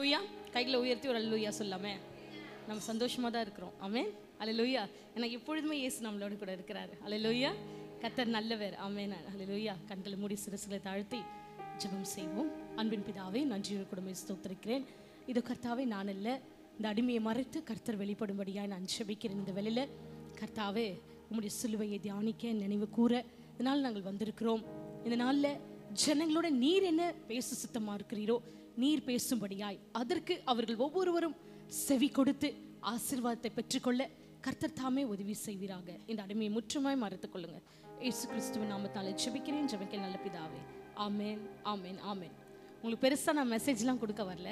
லூயா கைகளை உயர்த்தி ஒரு அல்லூயா சொல்லாமே. நம்ம சந்தோஷமாக தான் இருக்கிறோம். ஆமென். அல்லேலூயா. எனக்கு எப்பொழுதுமே இயேசு நம்மளோட கூட இருக்கிறாரு. அல்லேலூயா. கர்த்தர் நல்லவர். ஆமென். அல்லேலூயா. கண்களை மூடி சிறுசுகளை தாழ்த்தி ஜெபம் செய்வோம். அன்பின் பிதாவே, நன்றியோடு கூட ஸ்தோத்திரிக்கிறேன். இது கர்த்தாவே நான் இல்லை, இந்த அடிமையை மறைத்து கர்த்தர் வெளிப்படும்படியாக நான் ஜெபிக்கிறேன். இந்த வேளையில் கர்த்தாவே உம்முடைய சிலுவையை தியானிக்க நினைவு கூற இதனால் நாங்கள் வந்திருக்கிறோம். இந்த நாளில் ஜனங்களோட நீர் என்ன பேச சித்தமாக இருக்கிறீரோ நீர் பேசும்படியாய் அதற்கு அவர்கள் ஒவ்வொருவரும் செவி கொடுத்து ஆசீர்வாதத்தை பெற்றுக்கொள்ள கர்த்தர் தாமே உதவி செய்வீராக. இந்த அடிமையை முற்றுமாய் மறைத்துக் கொள்ளுங்க. இயேசு கிறிஸ்துவின் நாமத்தால் ஜெபிக்கிறேன். ஜெபிக்க நல்ல பிதாவே. ஆமென், ஆமென், ஆமென். உங்களுக்கு பெருசாக நான் மெசேஜ்லாம் கொடுக்க வரல,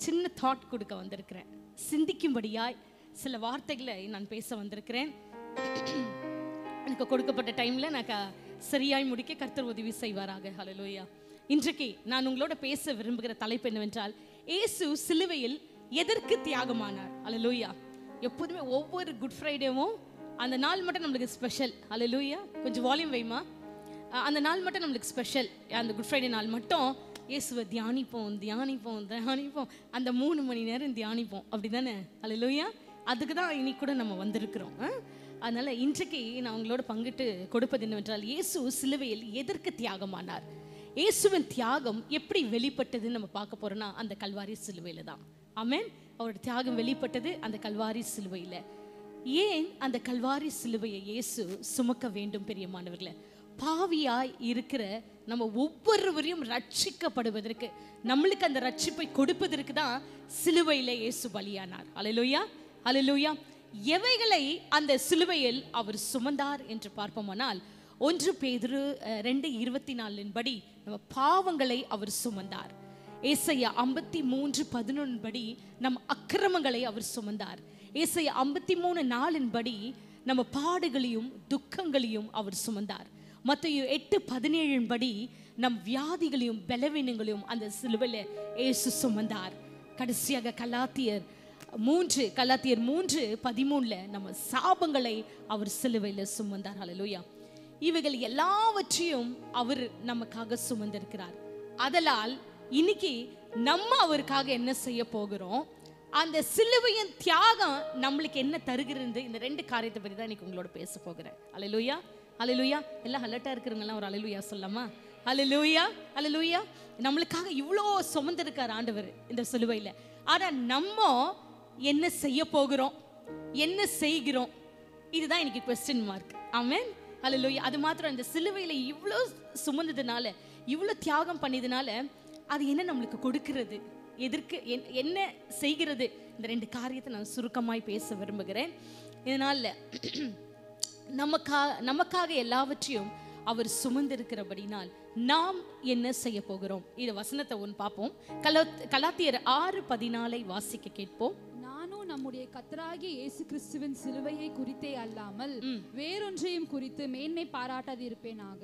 சின்ன தாட் கொடுக்க வந்திருக்கிறேன். சிந்திக்கும்படியாய் சில வார்த்தைகளை நான் பேச வந்திருக்கிறேன். எனக்கு கொடுக்கப்பட்ட டைமில் நான் சரியாய் முடிக்க கர்த்தர் உதவி செய்வாராக. ஹல்லேலூயா. இன்றைக்கு நான் உங்களோட பேச விரும்புகிற தலைப்பு என்னவென்றால், இயேசு சிலுவையில் எதற்கு தியாகமானார். ஹல்லேலூயா. எப்போதுமே ஒவ்வொரு குட் ஃப்ரைடேவும் அந்த நாள் மட்டும் நம்மளுக்கு ஸ்பெஷல். ஹல்லேலூயா. கொஞ்சம் வால்யூம் வைமா. அந்த நாள் மட்டும் நம்மளுக்கு ஸ்பெஷல். அந்த குட் ஃப்ரைடே நாள் மட்டும் இயேசுவை தியானிப்போம் தியானிப்போம் தியானிப்போம். அந்த 3 மணி நேரம் தியானிப்போம், அப்படி தானே? ஹல்லேலூயா. அதுக்கு தான் இன்னைக்கு கூட நம்ம வந்திருக்கிறோம். அதனால இன்றைக்கு நான் உங்களோட பங்கிட்டு கொடுப்பது என்னவென்றால், இயேசு சிலுவையில் எதற்கு தியாகமானார், இயேசுவின் தியாகம் எப்படி வெளிப்பட்டதுன்னு நம்ம பார்க்க போறோம்னா அந்த கல்வாரி சிலுவையில தான். ஆமென். அவருடைய தியாகம் வெளிப்பட்டது அந்த கல்வாரி சிலுவையில. ஏன் அந்த கல்வாரி சிலுவையை இயேசு சுமக்க வேண்டும்? பெரியமானவர்களே, பாவியாய் இருக்கிற நம்ம ஒவ்வொருவரையும் ரட்சிக்கப்படுவதற்கு, நம்மளுக்கு அந்த ரட்சிப்பை கொடுப்பதற்கு தான் சிலுவையில இயேசு பலியானார். அல்லேலூயா, அல்லேலூயா. எவைகளை அந்த சிலுவையில் அவர் சுமந்தார் என்று பார்ப்போமானால், 1 பேதுரு 2:24 படி நம்ம பாவங்களை அவர் சுமந்தார். ஏசாயா 53:11 படி நம் அக்கிரமங்களை அவர் சுமந்தார். ஏசாயா 53:4 படி நம்ம பாடுகளையும் துக்கங்களையும் அவர் சுமந்தார். மத்தேயு 8:17 படி நம் வியாதிகளையும் பலவீனங்களையும் அந்த சிலுவையில இயேசு சுமந்தார். கடைசியாக கலாத்தியர் 3:13 நம்ம சாபங்களை அவர் சிலுவையில சுமந்தார். ஹல்லேலூயா. இவைகள் எல்லாவற்றையும் அவர் நமக்காக சுமந்திருக்கிறார். அதனால் இன்னைக்கு நம்ம அவருக்காக என்ன செய்ய போகிறோம், அந்த சிலுவையின் தியாகம் நம்மளுக்கு என்ன தருகிறது, இந்த 2 காரியத்தை பற்றி தான் இன்னைக்கு உங்களோட பேச போகிறேன். அல்லேலூயா, அல்லேலூயா. எல்லாம் அலர்ட்டா இருக்கிறவங்கலாம் ஒரு அல்லேலூயா சொல்லாமா? அல்லேலூயா, அல்லேலூயா. நம்மளுக்காக இவ்வளோ சுமந்திருக்கார் ஆண்டவர் இந்த சிலுவையில். ஆனால் நம்ம என்ன செய்ய போகிறோம், என்ன செய்கிறோம், இதுதான் இன்னைக்கு கொஸ்டின் மார்க். ஆமென். அல்லேலூயா. அது மாத்திரம் இந்த சிலுவையில் இவ்வளோ சுமந்ததுனால, இவ்வளோ தியாகம் பண்ணியதுனால அது என்ன நம்மளுக்கு கொடுக்கிறது, எதற்கு என்ன செய்கிறது, இந்த 2 காரியத்தை நான் சுருக்கமாய் பேச விரும்புகிறேன். இதனால நமக்காக எல்லாவற்றையும் அவர் சுமந்திருக்கிறபடினால் நாம் என்ன செய்ய போகிறோம், இது வசனத்தை ஒன்று பார்ப்போம். கலாத்தியர் 6:14 வாசிக்க கேட்போம். நானும் நம்முடைய கர்த்தராகிய இயேசு கிறிஸ்துவின் சிலுவையை குறித்தே அல்லாமல் வேறொன்றையும் குறித்து மேன்மை பாராட்டாதிருப்பேனாக.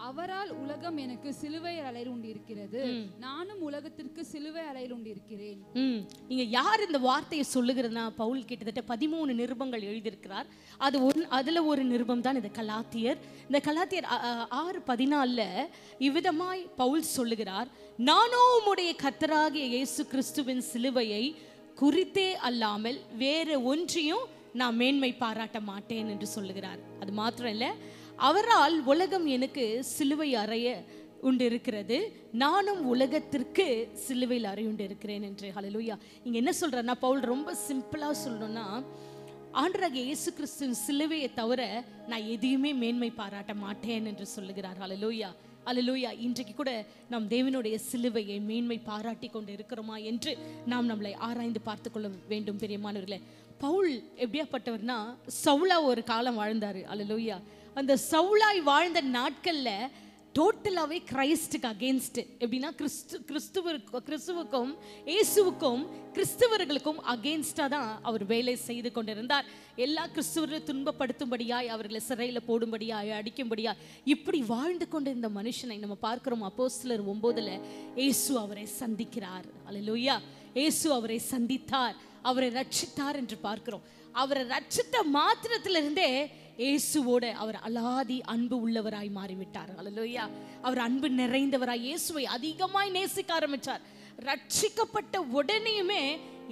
அவரால் உலகம் எனக்கு சிலுவை அலையில் உண்டிருக்கிறது, நானும் உலகத்திற்கு சிலுவை அலையில் உண்டிருக்கிறேன். நீங்க யார் இந்த வார்த்தையை சொல்லுகிறதுனா, பவுல் கிட்டத்தட்ட 13 நிருபங்கள் எழுதியிருக்கிறார். அதுல ஒரு நிருபம் தான் இந்த கலாத்தியர். இந்த கலாத்தியர் 6:14 இவ்விதமாய் பவுல் சொல்லுகிறார், நானோ உம்முடைய கர்த்தராகிய இயேசு கிறிஸ்துவின் சிலுவையை குறித்தே அல்லாமல் வேற ஒன்றையும் நான் மேன்மை பாராட்ட மாட்டேன் என்று சொல்லுகிறார். அது மாத்திரம் இல்லை, அவரால் உலகம் எனக்கு சிலுவை அறைய உண்டு இருக்கிறது, நானும் உலகத்திற்கு சிலுவையில் அறை உண்டு இருக்கிறேன் என்று. ஹல்லேலூயா. இங்க என்ன சொல்றாருன்னா, பவுல் ரொம்ப சிம்பிளா சொல்லணும்னா, ஆண்டவராகிய இயேசு கிறிஸ்துவின் சிலுவையை தவிர நான் எதையுமே மேன்மை பாராட்ட மாட்டேன் என்று சொல்லுகிறார். ஹல்லேலூயா, அல்லேலூயா. இன்றைக்கு கூட நாம் தேவனுடைய சிலுவையை மேன்மை பாராட்டி கொண்டு இருக்கிறோமா என்று நாம் நம்மளை ஆராய்ந்து பார்த்து கொள்ள வேண்டும். பெரியமானவர்களே, பவுல் எப்படியாப்பட்டவர்னா, சவுலா ஒரு காலம் வாழ்ந்தாரு. அல்லேலூயா. அந்த சவுலாய் வாழ்ந்த நாட்கள்ல டோட்டலாகவே கிரைஸ்டுக்கு அகேன்ஸ்ட். எப்படின்னா கிறிஸ்துவுக்கும் இயேசுவுக்கும் கிறிஸ்தவர்களுக்கும் அகேன்ஸ்டாக தான் அவர் வேலை செய்து கொண்டிருந்தார். எல்லா கிறிஸ்துவரை துன்பப்படுத்தும்படியாய், அவர்களை சிறையில் போடும்படியாய், அடிக்கும்படியாய் இப்படி வாழ்ந்து கொண்டிருந்த மனுஷனை நம்ம பார்க்கிறோம். அப்போஸ்தலர் 9 இயேசு அவரை சந்திக்கிறார். அல்லேலூயா. இயேசு அவரை சந்தித்தார், அவரை ரட்சித்தார் என்று பார்க்கிறோம். அவரை ரட்சித்த மாத்திரத்திலிருந்தே இயேசுவோட அவர் அலாதி அன்பு உள்ளவராய் மாறிவிட்டார். அல்லேலூயா. அவர் அன்பு நிறைந்தவராய் இயேசுவை அதிகமாய் நேசிக்க ஆரம்பித்தார். ரட்சிக்கப்பட்ட உடனேயுமே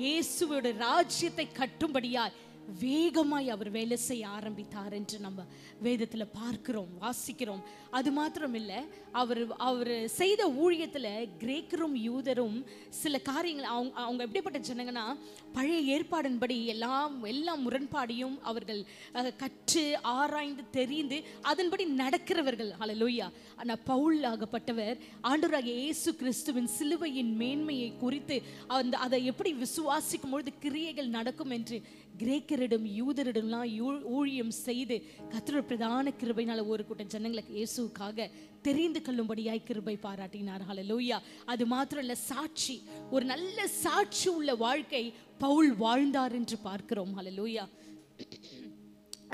இயேசுவோட ராஜ்யத்தை கட்டும்படியாய் வேகமாய் அவர் வேலை செய்ய ஆரம்பித்தார் என்று நம்ம வேதத்துல பார்க்கிறோம், வாசிக்கிறோம். அது மாத்திரம் இல்லை, அவர் செய்த ஊழியத்துல கிரேக்கரும் யூதரும் சில காரியங்கள், அவங்க எப்படிப்பட்ட ஜனங்கன்னா பழைய ஏற்பாடின்படி எல்லாம் முரண்பாடையும் அவர்கள் கற்று ஆராய்ந்து தெரிந்து அதன்படி நடக்கிறவர்கள். ஹல்லேலூயா. ஆனா பவுல் ஆகப்பட்டவர் ஆண்டவராகிய இயேசு கிறிஸ்துவின் சிலுவையின் மேன்மையை குறித்து அதை எப்படி விசுவாசிக்கும் பொழுது கிரியைகள் நடக்கும் என்று கிரேக்கரிடம் யூதரிடம்லாம் ஊழியம் செய்து கர்த்தர் பிரதான கிருபையினால ஒரு கூட்டம் ஜனங்களுக்கு இயேசுக்காக தெரிந்து கொள்ளும்படியாய் கிருபை பாராட்டினார். ஹல்லேலூயா. அது மாத்திரம் இல்ல, சாட்சி, ஒரு நல்ல சாட்சி உள்ள வாழ்க்கை பவுல் வாழ்ந்தார் என்று பார்க்கிறோம். ஹல்லேலூயா.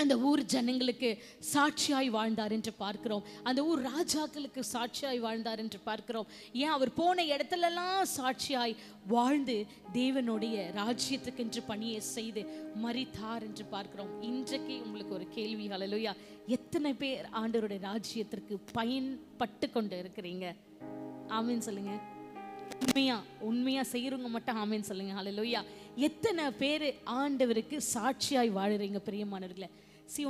அந்த ஊர் ஜனங்களுக்கு சாட்சியாய் வாழ்ந்தார் என்று பார்க்கிறோம். அந்த ஊர் ராஜாக்களுக்கு சாட்சியாய் வாழ்ந்தார் என்று பார்க்கிறோம். ஏன் அவர் போன இடத்துலலாம் சாட்சியாய் வாழ்ந்து தேவனுடைய ராஜ்யத்துக்கு என்று பணியை செய்து மரித்தார் என்று பார்க்கிறோம். இன்றைக்கு உங்களுக்கு ஒரு கேள்வி, ஹல்லேலூயா, எத்தனை பேர் ஆண்டவருடைய ராஜ்யத்திற்கு பயன்பட்டு கொண்டு இருக்கிறீங்க? ஆமென் சொல்லுங்க. உண்மையா செய்யறவங்க மட்டும் ஆமென் சொல்லுங்க. ஹல்லேலூயா. எத்தனை பேர் ஆண்டவருக்கு சாட்சியாய் வாழுறீங்க பிரியமானவர்களே?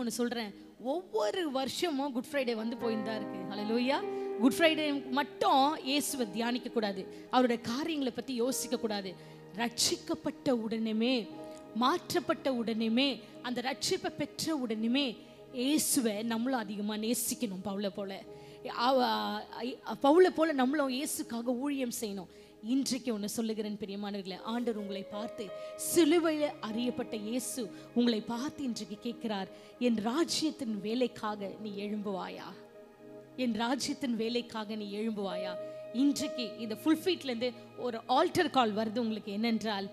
ஒன்று சொல்றேன், ஒவ்வொரு வருஷமும் குட் ஃப்ரைடே வந்து போயிருந்தா இருக்கு. ஹல்லேலூயா. குட் ஃப்ரைடே மட்டும் இயேசுவை தியானிக்க கூடாது, அவருடைய காரியங்களை பத்தி யோசிக்க கூடாது. ரட்சிக்கப்பட்ட உடனேமே, மாற்றப்பட்ட உடனேமே, அந்த ரட்சிப்பை பெற்ற உடனேமே இயேசுவை நம்மளும் அதிகமா நேசிக்கணும். பவுலை போல நம்மளும் இயேசுக்காக ஊழியம் செய்யணும். இன்றைக்கு ஒன்று சொல்லுகிறேன் பிரியமானவர்களே, ஆண்டவர் உங்களை பார்த்து, சிலுவையில் அறியப்பட்ட இயேசு உங்களை பார்த்து இன்றைக்கு கேட்கிறார், என் ராஜ்யத்தின் வேலைக்காக நீ எழும்புவாயா? என் ராஜ்யத்தின் வேலைக்காக நீ எழும்புவாயா? இன்றைக்கு இந்த ஃபுல்ஃபீட்லேருந்து ஒரு ஆல்டர் கால் வருது உங்களுக்கு. என்னென்றால்,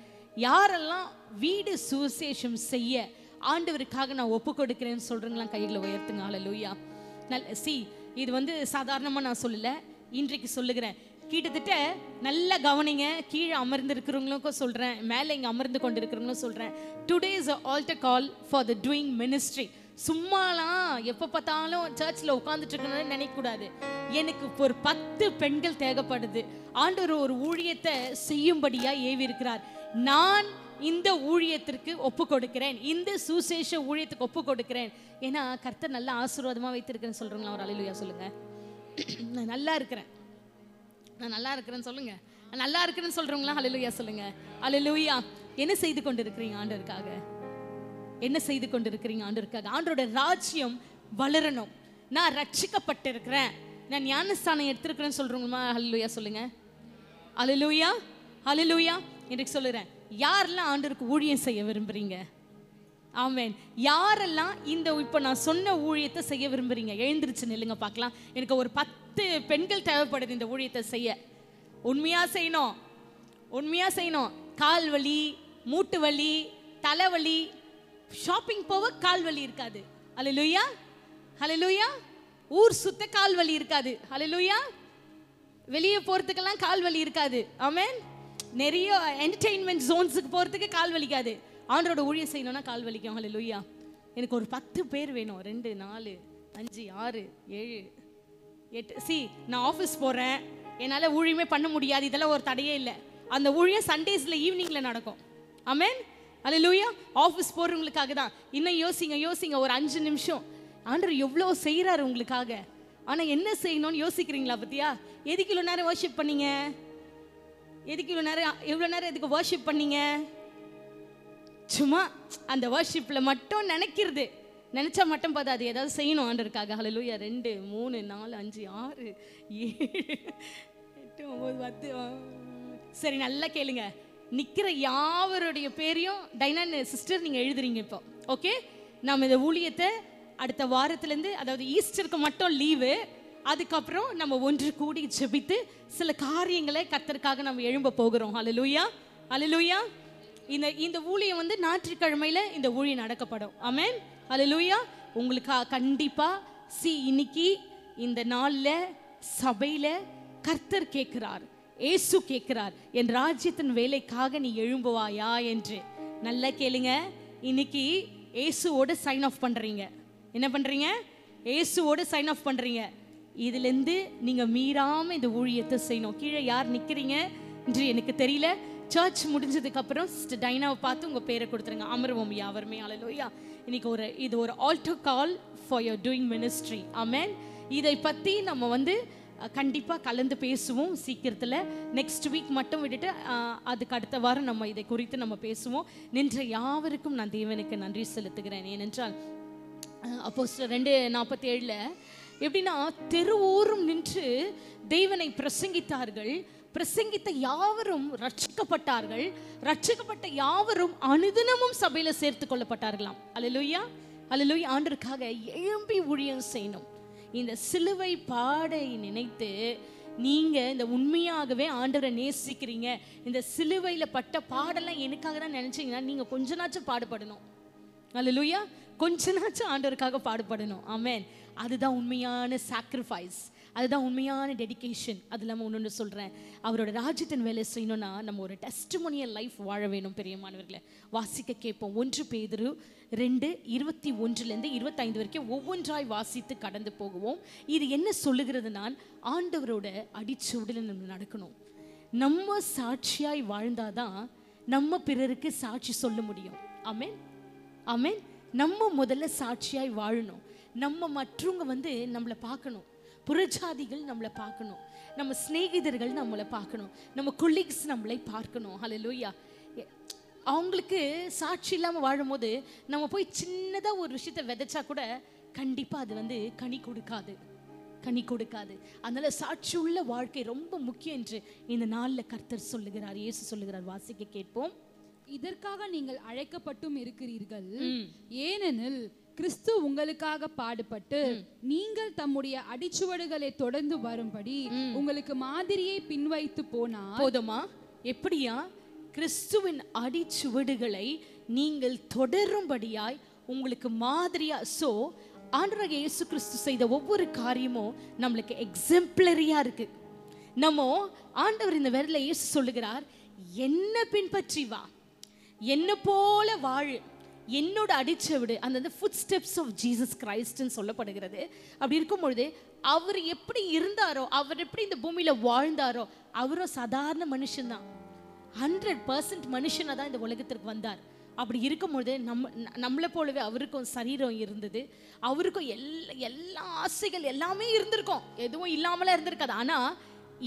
யாரெல்லாம் வீடு சுவிசேஷம் செய்ய ஆண்டவருக்காக நான் ஒப்பு கொடுக்கிறேன்னு சொல்றீங்களா? கைகளை உயர்த்துங்க. ஹல்லேலூயா. இது வந்து சாதாரணமாக நான் சொல்லலை, இன்றைக்கு சொல்லுகிறேன். கிட்டத்தட்ட நல்ல கவனிங்க, கீழே அமர்ந்து இருக்கிறவங்களுக்கும் சொல்கிறேன், மேலே இங்கே அமர்ந்து கொண்டு இருக்கிறவங்களும் சொல்கிறேன். Today is alter call for the doing ministry. சும்மாலாம் எப்போ பார்த்தாலும் சர்ச்சில் உட்காந்துட்டு இருக்கணும்னு நினைக்கக்கூடாது. எனக்கு ஒரு 10 பெண்கள் தேவைப்படுது, ஆண்டவர் ஒரு ஊழியத்தை செய்யும்படியாக ஏவி இருக்கிறார். நான் இந்த ஊழியத்திற்கு ஒப்பு கொடுக்கிறேன், இந்த சுசேஷ ஊழியத்துக்கு ஒப்பு கொடுக்கிறேன். ஏன்னா கர்த்தர் நல்ல ஆசீர்வாதமாக வைத்திருக்கிறேன்னு சொல்கிறீங்களா? ஒரு அல்லேலூயா சொல்லுங்க. நான் நல்லா இருக்கிறேன், நான் நல்லா இருக்கிறேன்னு சொல்லுங்க. நல்லா இருக்கிறேன்னு சொல்றவங்களா அல்லேலூயா சொல்லுங்க. அல்லேலூயா. என்ன செய்து கொண்டு இருக்கிறீங்க ஆண்டவருக்காக? என்ன செய்து கொண்டு இருக்கிறீங்க ஆண்டவருக்காக? ஆண்டவரோட ராஜ்யம் வளரணும். நான் ரட்சிக்கப்பட்டிருக்கிறேன், நான் ஞானஸ்தானம் எடுத்திருக்கிறேன்னு சொல்றவங்களா அல்லேலூயா சொல்லுங்க. அல்லேலூயா. அல்லேலூயா. எனக்கு சொல்லுறேன், யாரெல்லாம் ஆண்டவருக்கு ஊழியம் செய்ய விரும்புறீங்க? ஆமென். யாரெல்லாம் இந்த இப்போ நான் சொன்ன ஊழியத்தை செய்ய விரும்புறீங்க? எழுந்திருச்சு நில்லுங்க பார்க்கலாம். எனக்கு ஒரு 10 பெண்கள் தேவைப்படுது இந்த ஊழியத்தை செய்ய. உண்மையா செய்யணும், உண்மையா செய்யணும். கால் வலி, மூட்டு வலி, தலைவலி, ஷாப்பிங் போக கால் வலி இருக்காது. அல்லேலூயா. அல்லேலூயா. ஊர் சுத்த கால் வலி இருக்காது. அல்லேலூயா. வெளியே போறதுக்கெல்லாம் கால் வலி இருக்காது. ஆமென். நிறைய என்டர்டெயின்மெண்ட் ஜோன்ஸுக்கு போறதுக்கு கால் வலிக்காது. ஆண்டவரோட ஊழியம் செய்யணும்னா கால் வலிக்கும். ஹல்லேலூயா. எனக்கு ஒரு 10 பேர் வேணும். 2 4 5 6 7 8. நான் ஆஃபீஸ் போகிறேன், என்னால் ஊழியமே பண்ண முடியாது, இதெல்லாம் ஒரு தடையே இல்லை. அந்த ஊழியம் சண்டேஸில் ஈவினிங்கில் நடக்கும். ஆமென். அல்லேலூயா. ஆஃபீஸ் போகிறவங்களுக்காக தான். இன்னும் யோசிங்க ஒரு 5 நிமிஷம். ஆண்டவர் எவ்வளோ செய்கிறாரு உங்களுக்காக. ஆனால் என்ன செய்யணும்னு யோசிக்கிறீங்களா? பத்தியா? எதுக்கு இவ்வளோ நேரம் வர்ஷிப் பண்ணீங்க? எதுக்கு இவ்வளோ நேரம் எதுக்கு வர்ஷிப் பண்ணீங்க? சும்மா அந்த வர்ஷிப்பில் மட்டும் நினைச்சா மட்டும் பார்த்தாது, ஏதாவது செய்யணும் ஆண்டவருக்காக. ஹல்லேலூயா. 2 3 4 5 6 7 8 9 10. சரி, நல்லா கேளுங்க. நிற்கிற யாவருடைய பேரையும் டைனான் சிஸ்டர் நீங்கள் எழுதுறீங்க இப்போ. ஓகே, நம்ம இந்த ஊழியத்தை அடுத்த வாரத்துலேருந்து, அதாவது ஈஸ்டருக்கு மட்டும் லீவு, அதுக்கப்புறம் நம்ம ஒன்று கூடி ஜெபித்து சில காரியங்களை கர்த்தருக்காக நம்ம எழும்ப போகிறோம். ஹல்லேலூயா. ஹல்லேலூயா. இந்த ஊழியம் வந்து ஞாயிற்றுக்கிழமையில இந்த ஊழியம் நடக்கப்படும். ஆமென். ஹல்லேலூயா. உங்களுக்கு கண்டிப்பா இன்னைக்கு இந்த நாள்ல சபையில கர்த்தர் கேட்கிறார், இயேசு கேட்கிறார், என் ராஜ்யத்தின் வேலைக்காக நீ எழும்புவாயா என்று. நல்லா கேளுங்க. இன்னைக்கு இயேசுவோட சைன் ஆஃப் பண்றீங்க. என்ன பண்றீங்க? இயேசுவோட சைன் ஆஃப் பண்றீங்க. இதுலேருந்து நீங்க மீறாம இந்த ஊழியத்தை செய்யணும். கீழே யார் நிக்கிறீங்க? இன்று எனக்கு தெரியல. சர்ச் முடிஞ்சதுக்கு அப்புறம் சிஸ்டர் டைனாவை பார்த்து உங்க பேரை கொடுத்துருங்க. அமர்வோம் யாவருமே. ஹல்லேலூயா. இன்னைக்கு இது ஒரு altar call for your doing ministry. Amen. இதை பற்றி நம்ம கண்டிப்பாக கலந்து பேசுவோம் சீக்கிரத்தில். நெக்ஸ்ட் வீக் மட்டும் விட்டுட்டு அதுக்கு அடுத்த வாரம் நம்ம இதை குறித்து நம்ம பேசுவோம். நின்ற யாவருக்கும் நான் தேவனுக்கு நன்றி செலுத்துகிறேன். ஏனென்றால் அப்போஸ்தலர் 2:47 எப்படின்னா, தெருவோரம் நின்று தேவனை பிரசங்கித்தார்கள், பிரசங்கித்த யாவரும் ரட்சிக்கப்பட்டார்கள், ரட்சிக்கப்பட்ட யாவரும் அனுதினமும் சபையில சேர்த்து கொள்ளப்பட்டார்களாம். அல்லேலூயா, அல்லேலூயா. ஆண்டவருக்காக எழும்பி ஊழியம் செய்யணும். இந்த சிலுவை பாடை நினைத்து நீங்க இந்த உண்மையாகவே ஆண்டவரை நேசிக்கிறீங்க, இந்த சிலுவையில பட்ட பாடெல்லாம் எனக்காக தான் நினைச்சீங்கன்னா நீங்க கொஞ்ச நாச்சும் பாடுபடணும். அல்லேலூயா. கொஞ்ச நாச்சும் ஆண்டவருக்காக பாடுபடணும். ஆமென். அதுதான் உண்மையான சாக்ரிஃபைஸ், அதுதான் உண்மையான டெடிகேஷன். அது இல்லாமல் ஒன்று சொல்கிறேன், அவரோட ராஜ்யத்தின் வேலை செய்யணும்னா நம்ம ஒரு டெஸ்டிமோனியல் லைஃப் வாழ வேணும். பெரியமானவர்களை வாசிக்க கேட்போம். 1 பேதுரு 2:21-25 வரைக்கும் ஒவ்வொன்றாய் வாசித்து கடந்து போகுவோம். இது என்ன சொல்லுகிறதுனா, ஆண்டவரோட அடிச்சுவடில் நம்ம நடக்கணும். நம்ம சாட்சியாய் வாழ்ந்தாதான் நம்ம பிறருக்கு சாட்சி சொல்ல முடியும். ஆமென், ஆமென். நம்ம முதல்ல சாட்சியாய் வாழணும். நம்ம மற்றவங்க நம்மளை பார்க்கணும், புறஜாதிகள் நம்மளை பார்க்கணும், நம்ம சிநேகிதர்கள் நம்மளை பார்க்கணும், நம்ம கொலீக்ஸ் நம்மளை பார்க்கணும். ஹல்லேலூயா. அவங்களுக்கு சாட்சி இல்லாமல் வாழும்போது நம்ம போய் சின்னதாக ஒரு விஷயத்தை விதைச்சா கூட கண்டிப்பாக அது கனி கொடுக்காது, கனி கொடுக்காது. அதனால சாட்சி உள்ள வாழ்க்கை ரொம்ப முக்கியம் என்று இந்த நாளில் கர்த்தர் சொல்லுகிறார், இயேசு சொல்லுகிறார். வாசிக்க கேட்போம். இதற்காக நீங்கள் அழைக்கப்பட்டும் இருக்கிறீர்கள், ஏனெனில் கிறிஸ்து உங்களுக்காக பாடுபட்டு நீங்கள் தம்முடைய அடிச்சுவடுகளை தொடர்ந்து வரும்படி உங்களுக்கு மாதிரியை பின்வைத்து போனார். போதுமா? எப்படியா? கிறிஸ்துவின் அடிச்சுவடுகளை நீங்கள் தொடரும்படியாய் உங்களுக்கு மாதிரியா. சோ ஆண்டவராகிய இயேசு கிறிஸ்து செய்த ஒவ்வொரு காரியமும் நம்மளுக்கு எக்ஸாம்பிளரியா இருக்கு. நம்ம ஆண்டவர் இந்த வேளையில இயேசு சொல்லுகிறார், என்ன பின்பற்றி வா, என்ன போல வாழு, என்னோட அடிச்சுவடு, அந்த ஃபுட் ஸ்டெப்ஸ் ஆஃப் ஜீசஸ் கிரைஸ்ட்னு சொல்லப்படுகிறது. அப்படி இருக்கும் பொழுது அவர் எப்படி இருந்தாரோ, அவர் எப்படி இந்த பூமியில வாழ்ந்தாரோ, அவரும் சாதாரண மனுஷன்தான், 100% மனுஷனாக தான் இந்த உலகத்திற்கு வந்தார். அப்படி இருக்கும்பொழுது நம்மளை போலவே அவருக்கும் சரீரம் இருந்தது, அவருக்கும் எல்லா ஆசைகள் எல்லாமே இருந்திருக்கும், எதுவும் இல்லாமலாம் இருந்திருக்காது. ஆனால்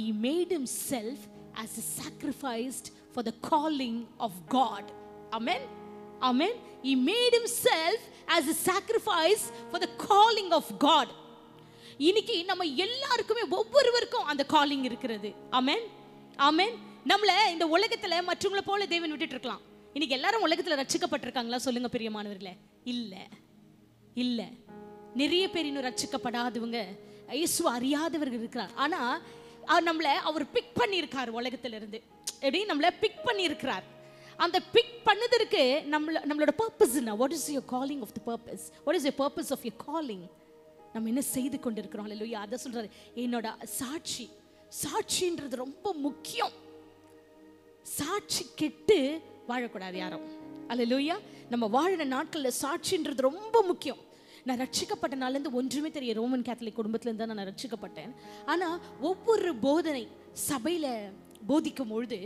he made himself as a sacrifice for the calling of God. Amen, amen. He made himself as a sacrifice for the calling of God. இன்னைக்கு நம்ம எல்லாருக்குமே ஒவ்வொருவருக்கும் அந்த காலிங் இருக்கிறது. ஆமென், ஆமென். நம்மள இந்த உலகத்துல மற்றவங்களை போல தேவன் விட்டுட்டு இருக்கலாம். இன்னைக்கு எல்லாரும் உலகத்துல ரட்சிக்கப்பட்டிருக்காங்களா? சொல்லுங்க பிரியமானவர்களே. இல்ல, இல்ல. நிறைய பேர் இன்னும் ரட்சிக்கப்படாதவங்க, இயேசு அறியாதவர்கள் இருக்கிறார். ஆனா அவர் பிக் பண்ணியிருக்கார் உலகத்துல இருந்து. எப்படி நம்மள பிக் பண்ணியிருக்கிறார். அந்த பிக் பண்ணதற்கு நம்மளோட பர்பஸ் என்ன? What is your calling of the purpose? What is your purpose of your calling? நம்ம என்ன செய்து கொண்டிருக்கிறோம்? ஹல்லேலூயா. அதை சொல்றாரு, என்னோட சாட்சி. சாட்சின்றது ரொம்ப முக்கியம். சாட்சி கெட்டு வாழக்கூடாது யாரும். ஹல்லேலூயா. நம்ம வாழின நாட்களில் சாட்சின்றது ரொம்ப முக்கியம். நான் ரட்சிக்கப்பட்ட நாள்லேருந்து ஒன்றுமே தெரியும். ரோமன் கேத்தலிக் குடும்பத்திலேருந்து தான் நான் ரட்சிக்கப்பட்டேன். ஆனால் ஒவ்வொரு போதனை சபையில் போதிக்கும் பொழுது,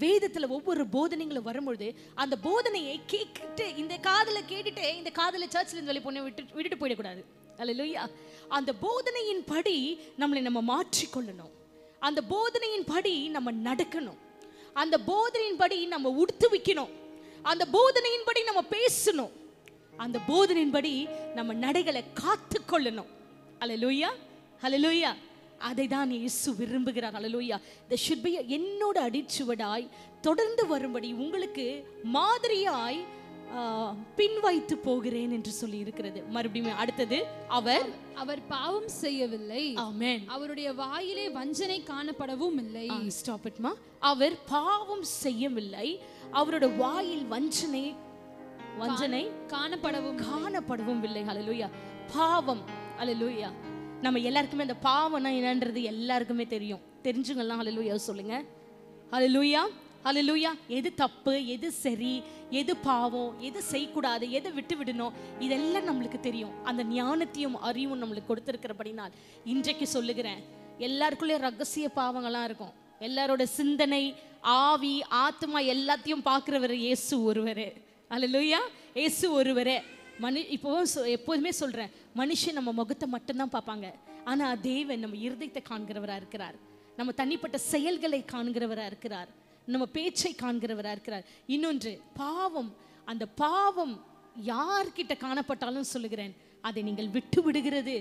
வேதத்தில் ஒவ்வொரு போதனைகளும் வரும்பொழுது, அந்த போதனையை கேட்டுட்டு இந்த காதில் கேட்டுட்டு இந்த காதில் சர்ச்சில் வெளியே போன விட்டுட்டு போயிடக்கூடாது. அல்லேலூயா. அந்த போதனையின் படி நம்ம மாற்றிக்கொள்ளணும். அந்த போதனையின் படி நம்ம நடக்கணும். அந்த போதனையின் படி நம்ம உடுத்து வைக்கணும். அந்த போதனையின் படி நம்ம பேசணும். அந்த போதனையின் படி நம்ம நடைகளை காத்து கொள்ளணும். அல்லேலூயா, அல்லேலூயா. அதை தான் இயேசு விரும்புகிறார். அல்லேலூயா. the should be என்னோட அடிச்சுவடாய் தொடர்ந்து வரும்படி உங்களுக்கு மாதிரியாய் பின்வைத்து போகிறேன் என்று சொல்லி இருக்கிறது. மறுபடியும் அடுத்தது, அவர் பாவம் செய்யவில்லை. ஆமென். அவருடைய வாயிலே வஞ்சனை காணப்படவும் இல்லை. ஸ்டாப் இட் மா. அவர் பாவம் செய்யவில்லை, அவரோட வாயில் வஞ்சனை காணப்படவும் இல்லை. ஹல்லேலூயா. பாவம். ஹல்லேலூயா. நம்ம எல்லாருக்குமே அந்த பாவம்னா என்னன்றது எல்லாருக்குமே தெரியும். தெரிஞ்சுங்கலாம். ஹல்லேலூயா சொல்லுங்க. ஹல்லேலூயா, ஹல்லேலூயா. எது தப்பு, எது சரி, எது பாவம், எது செய்யக்கூடாது, எதை விட்டு விடணும், இதெல்லாம் நம்மளுக்கு தெரியும். அந்த ஞானத்தையும் அறிவும் நம்மளுக்கு கொடுத்திருக்கிறபடினால் இன்றைக்கு சொல்லுகிறேன், எல்லாருக்குள்ளே ரகசிய பாவங்கள்லாம் இருக்கும். எல்லாரோட சிந்தனை, ஆவி, ஆத்மா எல்லாத்தையும் பார்க்கிறவர் இயேசு ஒருவரே. அல்லேலூயா. இயேசு ஒருவரே. இப்போ எப்போதுமே சொல்றேன், மனுஷன் நம்ம முகத்தை மட்டும்தான் பார்ப்பாங்க, ஆனா தேவன் நம்ம இருதயத்தை காண்கிறவரா இருக்கிறார். நம்ம தனிப்பட்ட செயல்களை காண்கிறவரா இருக்கிறார். நம்ம பேச்சை காண்கிறவரா இருக்கிறார். இன்னொன்று, பாவம். அந்த பாவம் யார்கிட்ட காணப்பட்டாலும் சொல்லுகிறேன், அதை நீங்கள் விட்டு விடுகிறது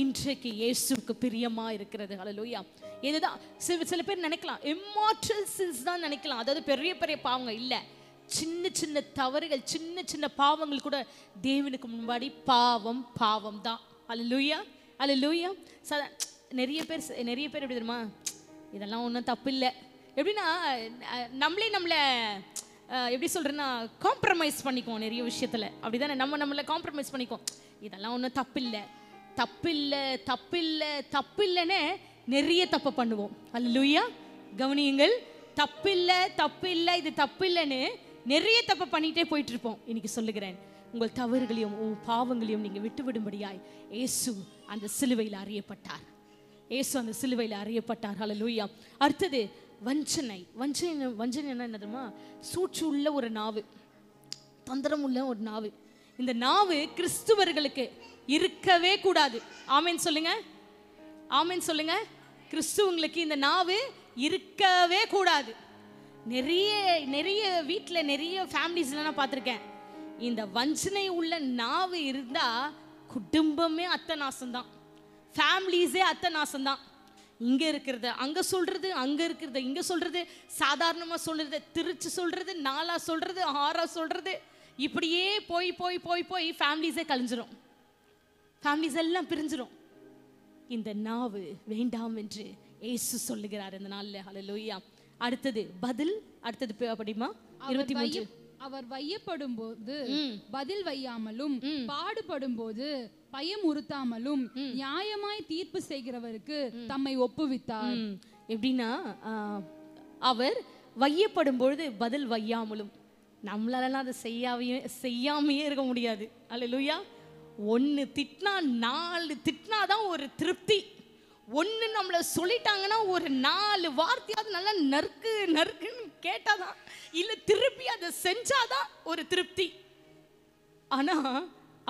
இன்றைக்கு இயேசுவுக்கு பிரியமா இருக்கிறது. ஹல்லேலூயா. இதுதான் சில பேர் நினைக்கலாம், இம்மார்டல் சின்ஸ் தான் நினைக்கலாம், அதாவது பெரிய பெரிய பாவங்கள் இல்லை, சின்ன சின்ன தவறுகள், சின்ன சின்ன பாவங்கள் கூட தேவனுக்கு முன்னாடி பாவம் பாவம் தான். ஹல்லேலூயா. ஹல்லேலூயா. நிறைய பேர் எப்படி தெரியுமா, இதெல்லாம் ஒன்றும் தப்பு இல்லை, எப்படின்னா நம்மளை எப்படி சொல்கிறேன்னா காம்ப்ரமைஸ் பண்ணிக்குவோம் நிறைய விஷயத்தில். அப்படி தானே நம்மளை காம்ப்ரமைஸ் பண்ணிக்குவோம். இதெல்லாம் ஒன்றும் தப்பில்லை தப்பில்லை தப்பில்லை தப்பில்லைன்னு நிறைய தப்பு பண்ணுவோம். அல்லேலூயா. கவனியுங்கள், தப்பில்லை தப்பில்லை இது தப்பில்லைன்னு நிறைய தப்பு பண்ணிகிட்டே போயிட்டு இருப்போம். இன்னைக்கு சொல்லுகிறேன், உங்கள் தவறுகளையும் பாவங்களையும் நீங்கள் விட்டுவிடும்படியாய் இயேசு அந்த சிலுவையில் அறியப்பட்டார். இயேசு அந்த சிலுவையில் அறியப்பட்டார். ஹல்லேலூயா. அடுத்தது வஞ்சனை. வஞ்சனை என்னதுமா, சூழ்ச்சி உள்ள ஒரு நாவு, தந்திரம் உள்ள ஒரு நாவு. இந்த நாவு கிறிஸ்துவர்களுக்கு இருக்கவே கூடாது. ஆமென் சொல்லுங்க. ஆமென் சொல்லுங்க. கிறிஸ்துவங்களுக்கு இந்த நாவு இருக்கவே கூடாது. நிறைய வீட்டில் நிறைய ஃபேமிலிஸ்ல நான் பார்த்துருக்கேன், இந்த வஞ்சனை உள்ள நாவு இருந்தா குடும்பமே அத்தை நாசம்தான், ஃபேமிலிஸே அத்தை நாசம்தான். இங்கே இருக்கிறது அங்கே சொல்கிறது, அங்கே இருக்கிறது இங்கே சொல்கிறது, சாதாரணமாக சொல்கிறது, திருச்சி சொல்கிறது, நாலா சொல்கிறது, ஆறா சொல்கிறது, இப்படியே போய் போய் போய் போய் ஃபேமிலிஸே கழிஞ்சிரும், ஃபேமிலிஸ் எல்லாம் பிரிஞ்சிரும். இந்த நாவு வேண்டாம் என்று இயேசு சொல்லுகிறார் இந்த நாளில். ஹல்லேலூயா. அடுத்தது பதில். அடுத்தது படிமா 23. அவர் வையப்படும் போது பதில் வையாமலும் பாடுபடும் போது பயமுறுத்தாமலும் நியாயமாய் தீர்ப்பு செய்கிறவருக்கு தம்மை ஒப்புவித்தார். எப்படின்னா, அவர் வையப்படும் பொழுது பதில் வையாமலும், நம்மளால அதை செய்யாமையே இருக்க முடியாது. அல்லேலூயா. 1 திட்டினா 4 திட்டினாதான் ஒரு திருப்தி. 1 நம்மளை சொல்லிட்டாங்கன்னா ஒரு 4 வார்த்தையாவது நல்லா நறுக்கு நறுக்குன்னு கேட்டாதான், இல்லை திருப்பி அதை செஞ்சாதான் ஒரு திருப்தி. ஆனா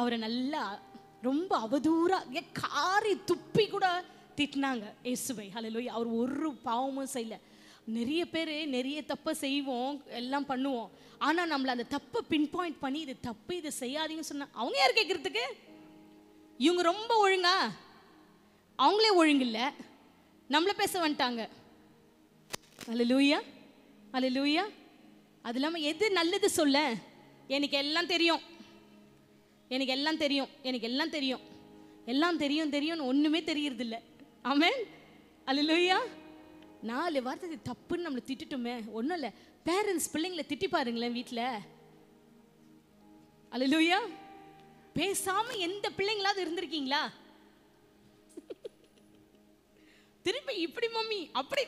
அவரை நல்லா ரொம்ப அவதூறா காரி துப்பி கூட திட்டினாங்க இயேசுவை. ஹல்லேலூயா. அவர் ஒரு பாவமும் செய்யல. நிறைய பேர் நிறைய தப்பை செய்வோம், எல்லாம் பண்ணுவோம், ஆனா நம்மளை அந்த தப்பை பின் பாயிண்ட் பண்ணி இது தப்பு, இது செய்யாதீங்கன்னு சொன்னா அவங்க யார் கேட்கறதுக்கு? இவங்க ரொம்ப ஒழுங்கா, அவங்களே ஒழுங்கில்லை, நம்மளை பேச வந்துட்டாங்க. அல்லேலூயா. அல்லேலூயா. அது இல்லாமல் எது நல்லது சொல்ல, எனக்கு எல்லாம் தெரியும், எனக்கு எல்லாம் தெரியும், எனக்கு எல்லாம் தெரியும், எல்லாம் தெரியும் தெரியும்னு ஒன்றுமே தெரியறதில்ல. ஆமென். அல்லேலூயா. 4 வார்த்தை தப்புன்னு நம்மளை திட்டுட்டுமே. ஒன்றும் இல்லை, பேரண்ட்ஸ் பிள்ளைங்களை திட்டி பாருங்களேன் வீட்டில். அல்லேலூயா. பேசாம எந்த பிள்ளைங்களாவது இருந்திருக்கீங்களா? திருப்பி இப்படி மம்மி அப்படி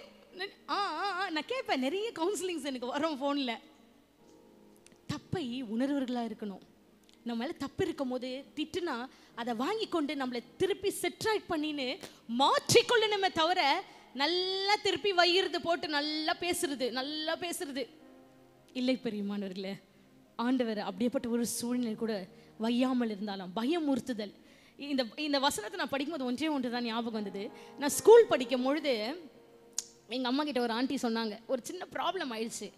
நான் கேட்பேன். நிறைய கவுன்சிலிங்ஸ் எனக்கு வரும் ஃபோனில். தப்பை உணர்வர்களாக இருக்கணும். நம்ம மேலே தப்பு இருக்கும் போது திட்டுனா அதை வாங்கி கொண்டு நம்மளை திருப்பி செட்ரைட் பண்ணின்னு மாற்றிக்கொள்ளணுமே தவிர, நல்லா திருப்பி வயிறுது போட்டு நல்லா பேசுறது இல்லை. பெரியமானவர்களே, ஆண்டவர் அப்படியேப்பட்ட ஒரு சூழ்நிலை கூட வையாமல் இருந்தாலும் பயமுறுத்துதல். இந்த வசனத்தை நான் படிக்கும்போது ஒன்று தான் ஞாபகம் வந்தது. நான் ஸ்கூல் படிக்கும் பொழுது எங்கள் அம்மா கிட்ட ஒரு ஆண்டி சொன்னாங்க, ஒரு சின்ன ப்ராப்ளம் ஆயிடுச்சு.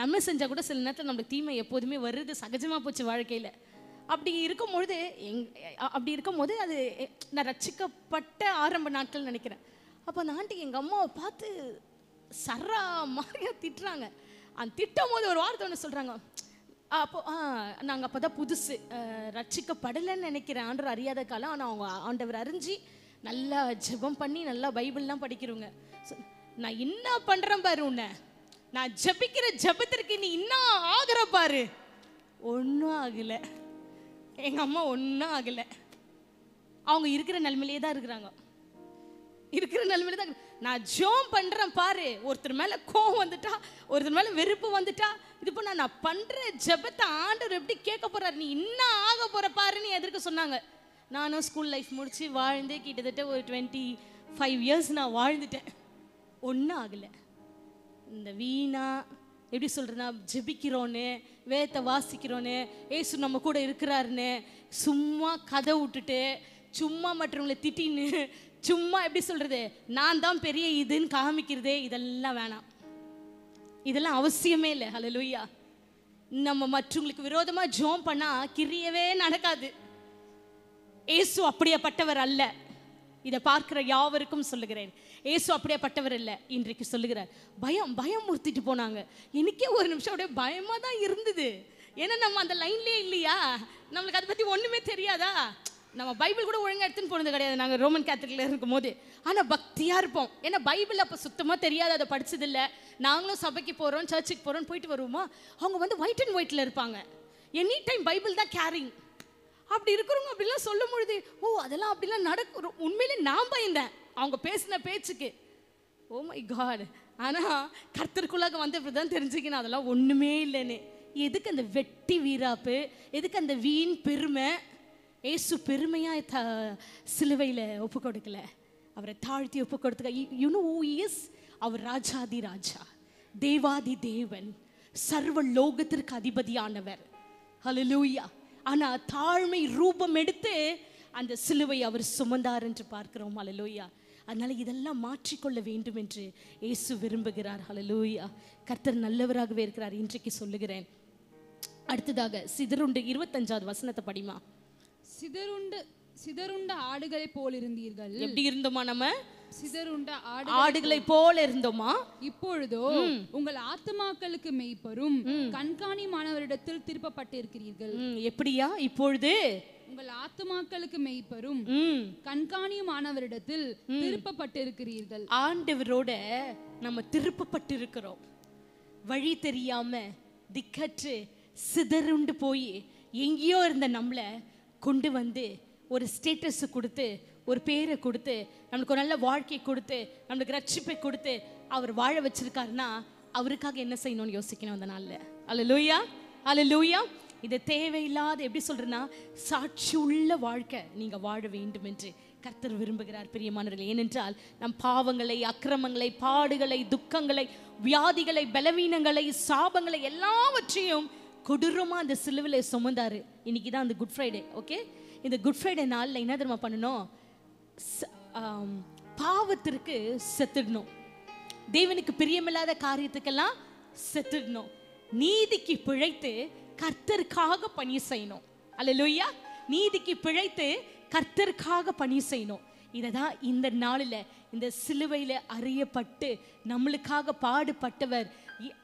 நம்ம செஞ்சால் கூட சில நேரத்தில் நம்மளுக்கு தீமை எப்போதுமே வருது, சகஜமாக போச்சு வாழ்க்கையில். அப்படி இருக்கும்போது அது நான் ரட்சிக்கப்பட்ட ஆரம்ப நாட்கள் நினைக்கிறேன். அப்போ அந்த ஆண்டி எங்கள் அம்மாவை பார்த்து சர்ரா மாதிரியா திட்டுறாங்க. அந்த திட்டும் போது ஒரு வார்த்தை ஒன்று சொல்கிறாங்க. நாங்கள் அப்போ தான் புதுசு, ரட்சிக்கப்படலைன்னு நினைக்கிறேன், ஆண்டவர் அறியாத காலம். ஆனால் அவங்க ஆண்டவர் அறிஞ்சு நல்லா ஜெபம் பண்ணி நல்லா பைபிள்லாம் படிக்கிறவங்க. நான் என்ன பண்ணுறேன் பாரு, உன்னை நான் ஜபிக்கிற ஜபத்திற்கு நீ இன்னும் ஆகிற பாரு. ஒன்றும் ஆகலை. எங்கள் அம்மா ஒன்றும் ஆகலை. அவங்க இருக்கிற நிலைமையிலே தான் இருக்கிறாங்க. நான் ஜோம் பண்ணுறேன் பாரு. ஒருத்தர் மேலே கோவம் வந்துட்டா, ஒருத்தர் மேலே வெறுப்பு வந்துட்டா, இது பண்ண நான் பண்ணுற ஜபத்தை ஆண்டவர் எப்படி கேட்க போறாரு, நீ இன்னும் ஆக போகிற பாருன்னு எதிர்க்க சொன்னாங்க. நானும் ஸ்கூல் லைஃப் முடித்து வாழ்ந்து கிட்டத்தட்ட ஒரு 25 இயர்ஸ் நான் வாழ்ந்துட்டேன். ஒன்றும் ஆகலை. இந்த வீணா எப்படி சொல்கிறேன்னா ஜெபிக்கிறோன்னு வேதத்தை வாசிக்கிறோன்னு ஏசு நம்ம கூட இருக்கிறாருன்னு சும்மா கதை விட்டுட்டு சும்மா மற்றவங்களை திட்டின்னு சும்மா எப்படி சொல்கிறது நான் தான் பெரிய இதுன்னு காமிக்கிறதே இதெல்லாம் வேணாம். இதெல்லாம் அவசியமே இல்லை. ஹல்லேலூயா. நம்ம மற்றவங்களுக்கு விரோதமாக ஜெபம் பண்ணால் கிரியவே நடக்காது. ஏசு அப்படியேப்பட்டவர் அல்ல. இதை பார்க்கிற யாவருக்கும் சொல்லுகிறேன், ஏசு அப்படியேப்பட்டவர் இல்லை. இன்றைக்கு சொல்லுகிறார். பயம் முறுத்திட்டு போனாங்க. எனக்கே ஒரு நிமிஷம் அப்படியே பயமாக தான் இருந்தது. ஏன்னா நம்ம அந்த லைன்லேயே இல்லையா, நம்மளுக்கு அதை பற்றி ஒன்றுமே தெரியாதா. நம்ம பைபிள் கூட ஒழுங்காக எடுத்துன்னு போனது கிடையாது நாங்கள் ரோமன் கேத்தலிக்கில் இருக்கும் போது. ஆனால் பக்தியாக இருப்போம். ஏன்னா பைபிள் அப்போ சுத்தமாக தெரியாது, அதை படிச்சதில்லை. நாங்களும் சபைக்கு போகிறோம், சர்ச்சுக்கு போகிறோம், போயிட்டு வருவோமா. அவங்க வந்து ஒயிட் அண்ட் ஒயிட்டில் இருப்பாங்க. எனி டைம் பைபிள் தான் கேரிங். அப்படி இருக்கிறவங்க அப்படிலாம் சொல்லும் பொழுது அதெல்லாம் அப்படிலாம் நடக்கும். உண்மையிலே நான் பயந்தேன் அவங்க பேசின பேச்சுக்கு. Oh my God. ஆனால் கர்த்தருக்குள்ளாக வந்தப்படி தான் தெரிஞ்சுக்கணும் அதெல்லாம் ஒன்றுமே இல்லைன்னு. எதுக்கு அந்த வெட்டி வீராப்பு, எதுக்கு அந்த வீண் பெருமை. ஏசு பெருமையாக சிலுவையில் ஒப்பு கொடுக்கல, அவரை தாழ்த்தி ஒப்பு கொடுத்துக்க. யூனோ ஹூ இஸ், அவர் ராஜாதி ராஜா, தேவாதி தேவன், சர்வ லோகத்திற்கு அதிபதியானவர். ஹல்லேலூயா. ஆனால் தாழ்மை ரூபம் எடுத்து அந்த சிலுவை அவர் சுமந்தார் என்று பார்க்கிறோம். ஹல்லேலூயா. அதனால இதெல்லாம் மாற்றிக்கொள்ள வேண்டும் என்று இயேசு விரும்புகிறார். ஹல்லேலூயா. கர்த்தர் நல்லவராகவே இருக்கிறார். இன்றைக்கு சொல்லுகிறேன். அடுத்ததாக சிதறுண்டு 25வது வசனத்தை படிமா. சிதறுண்ட ஆடுகளை போல் இருந்தீர்கள். எப்படி இருந்தோமா? நம்ம சிதறுண்ட ஆடுகளை போல இருந்தோமா? இப்பொழுதோ உங்கள் ஆத்துமாக்களுக்கு மெய்ப்பரும் கண்காணிமானவரிடத்தில் திருப்பப்பட்டிருக்கிறீர்கள். எப்படியா? இப்பொழுது உங்கள் ஆத்துமாக்களுக்கு மெய்ப்பரும் கண்காணிமானவரிடத்தில் திருப்பப்பட்டிருக்கிறீர்கள். ஆண்டவரோட நம்ம திருப்பப்பட்டிருக்கிறோம். வழி தெரியாம திக்கற்று சிதறுண்டு போய் எங்கேயோ இருந்த நம்மளை கொண்டு வந்து ஒரு ஸ்டேட்டஸ் கொடுத்து, ஒரு பேரை கொடுத்து, நம்மளுக்கு ஒரு நல்ல வாழ்க்கை கொடுத்து, நம்மளுக்கு ரட்சிப்பை கொடுத்து அவர் வாழ வச்சிருக்காருன்னா அவருக்காக என்ன செய்யணும்னு யோசிக்கணும் அந்த நாளில். அல்லேலூயா, அல்லேலூயா. இது தேவையில்லாத எப்படி சொல்றேன்னா சாட்சி உள்ள வாழ்க்கை நீங்கள் வாழ வேண்டும் என்று கர்த்தர் விரும்புகிறார் பிரியமானவர்களே. ஏனென்றால் நம் பாவங்களை, அக்கிரமங்களை, பாடுகளை, துக்கங்களை, வியாதிகளை, பலவீனங்களை, சாபங்களை எல்லாவற்றையும் கொடூரமாக அந்த சிலுவையில் சுமந்தாரு. இன்னைக்கு தான் அந்த குட் ஃப்ரைடே. ஓகே, இந்த குட் ஃப்ரைடே நாளில் என்ன தெரியுமா பண்ணணும்? பாவத்திற்கு செத்துடணும், தேவனுக்கு பிரியமில்லாத காரியத்துக்கெல்லாம் செத்துடணும், நீதிக்கு பிழைத்து கர்த்தருக்காக பணி செய்யணும். அல்லேலூயா. நீதிக்கு பிழைத்து கர்த்தருக்காக பணி செய்யணும். இதை தான் இந்த நாளில் இந்த சிலுவையில் அறியப்பட்டு நம்மளுக்காக பாடுபட்டவர்,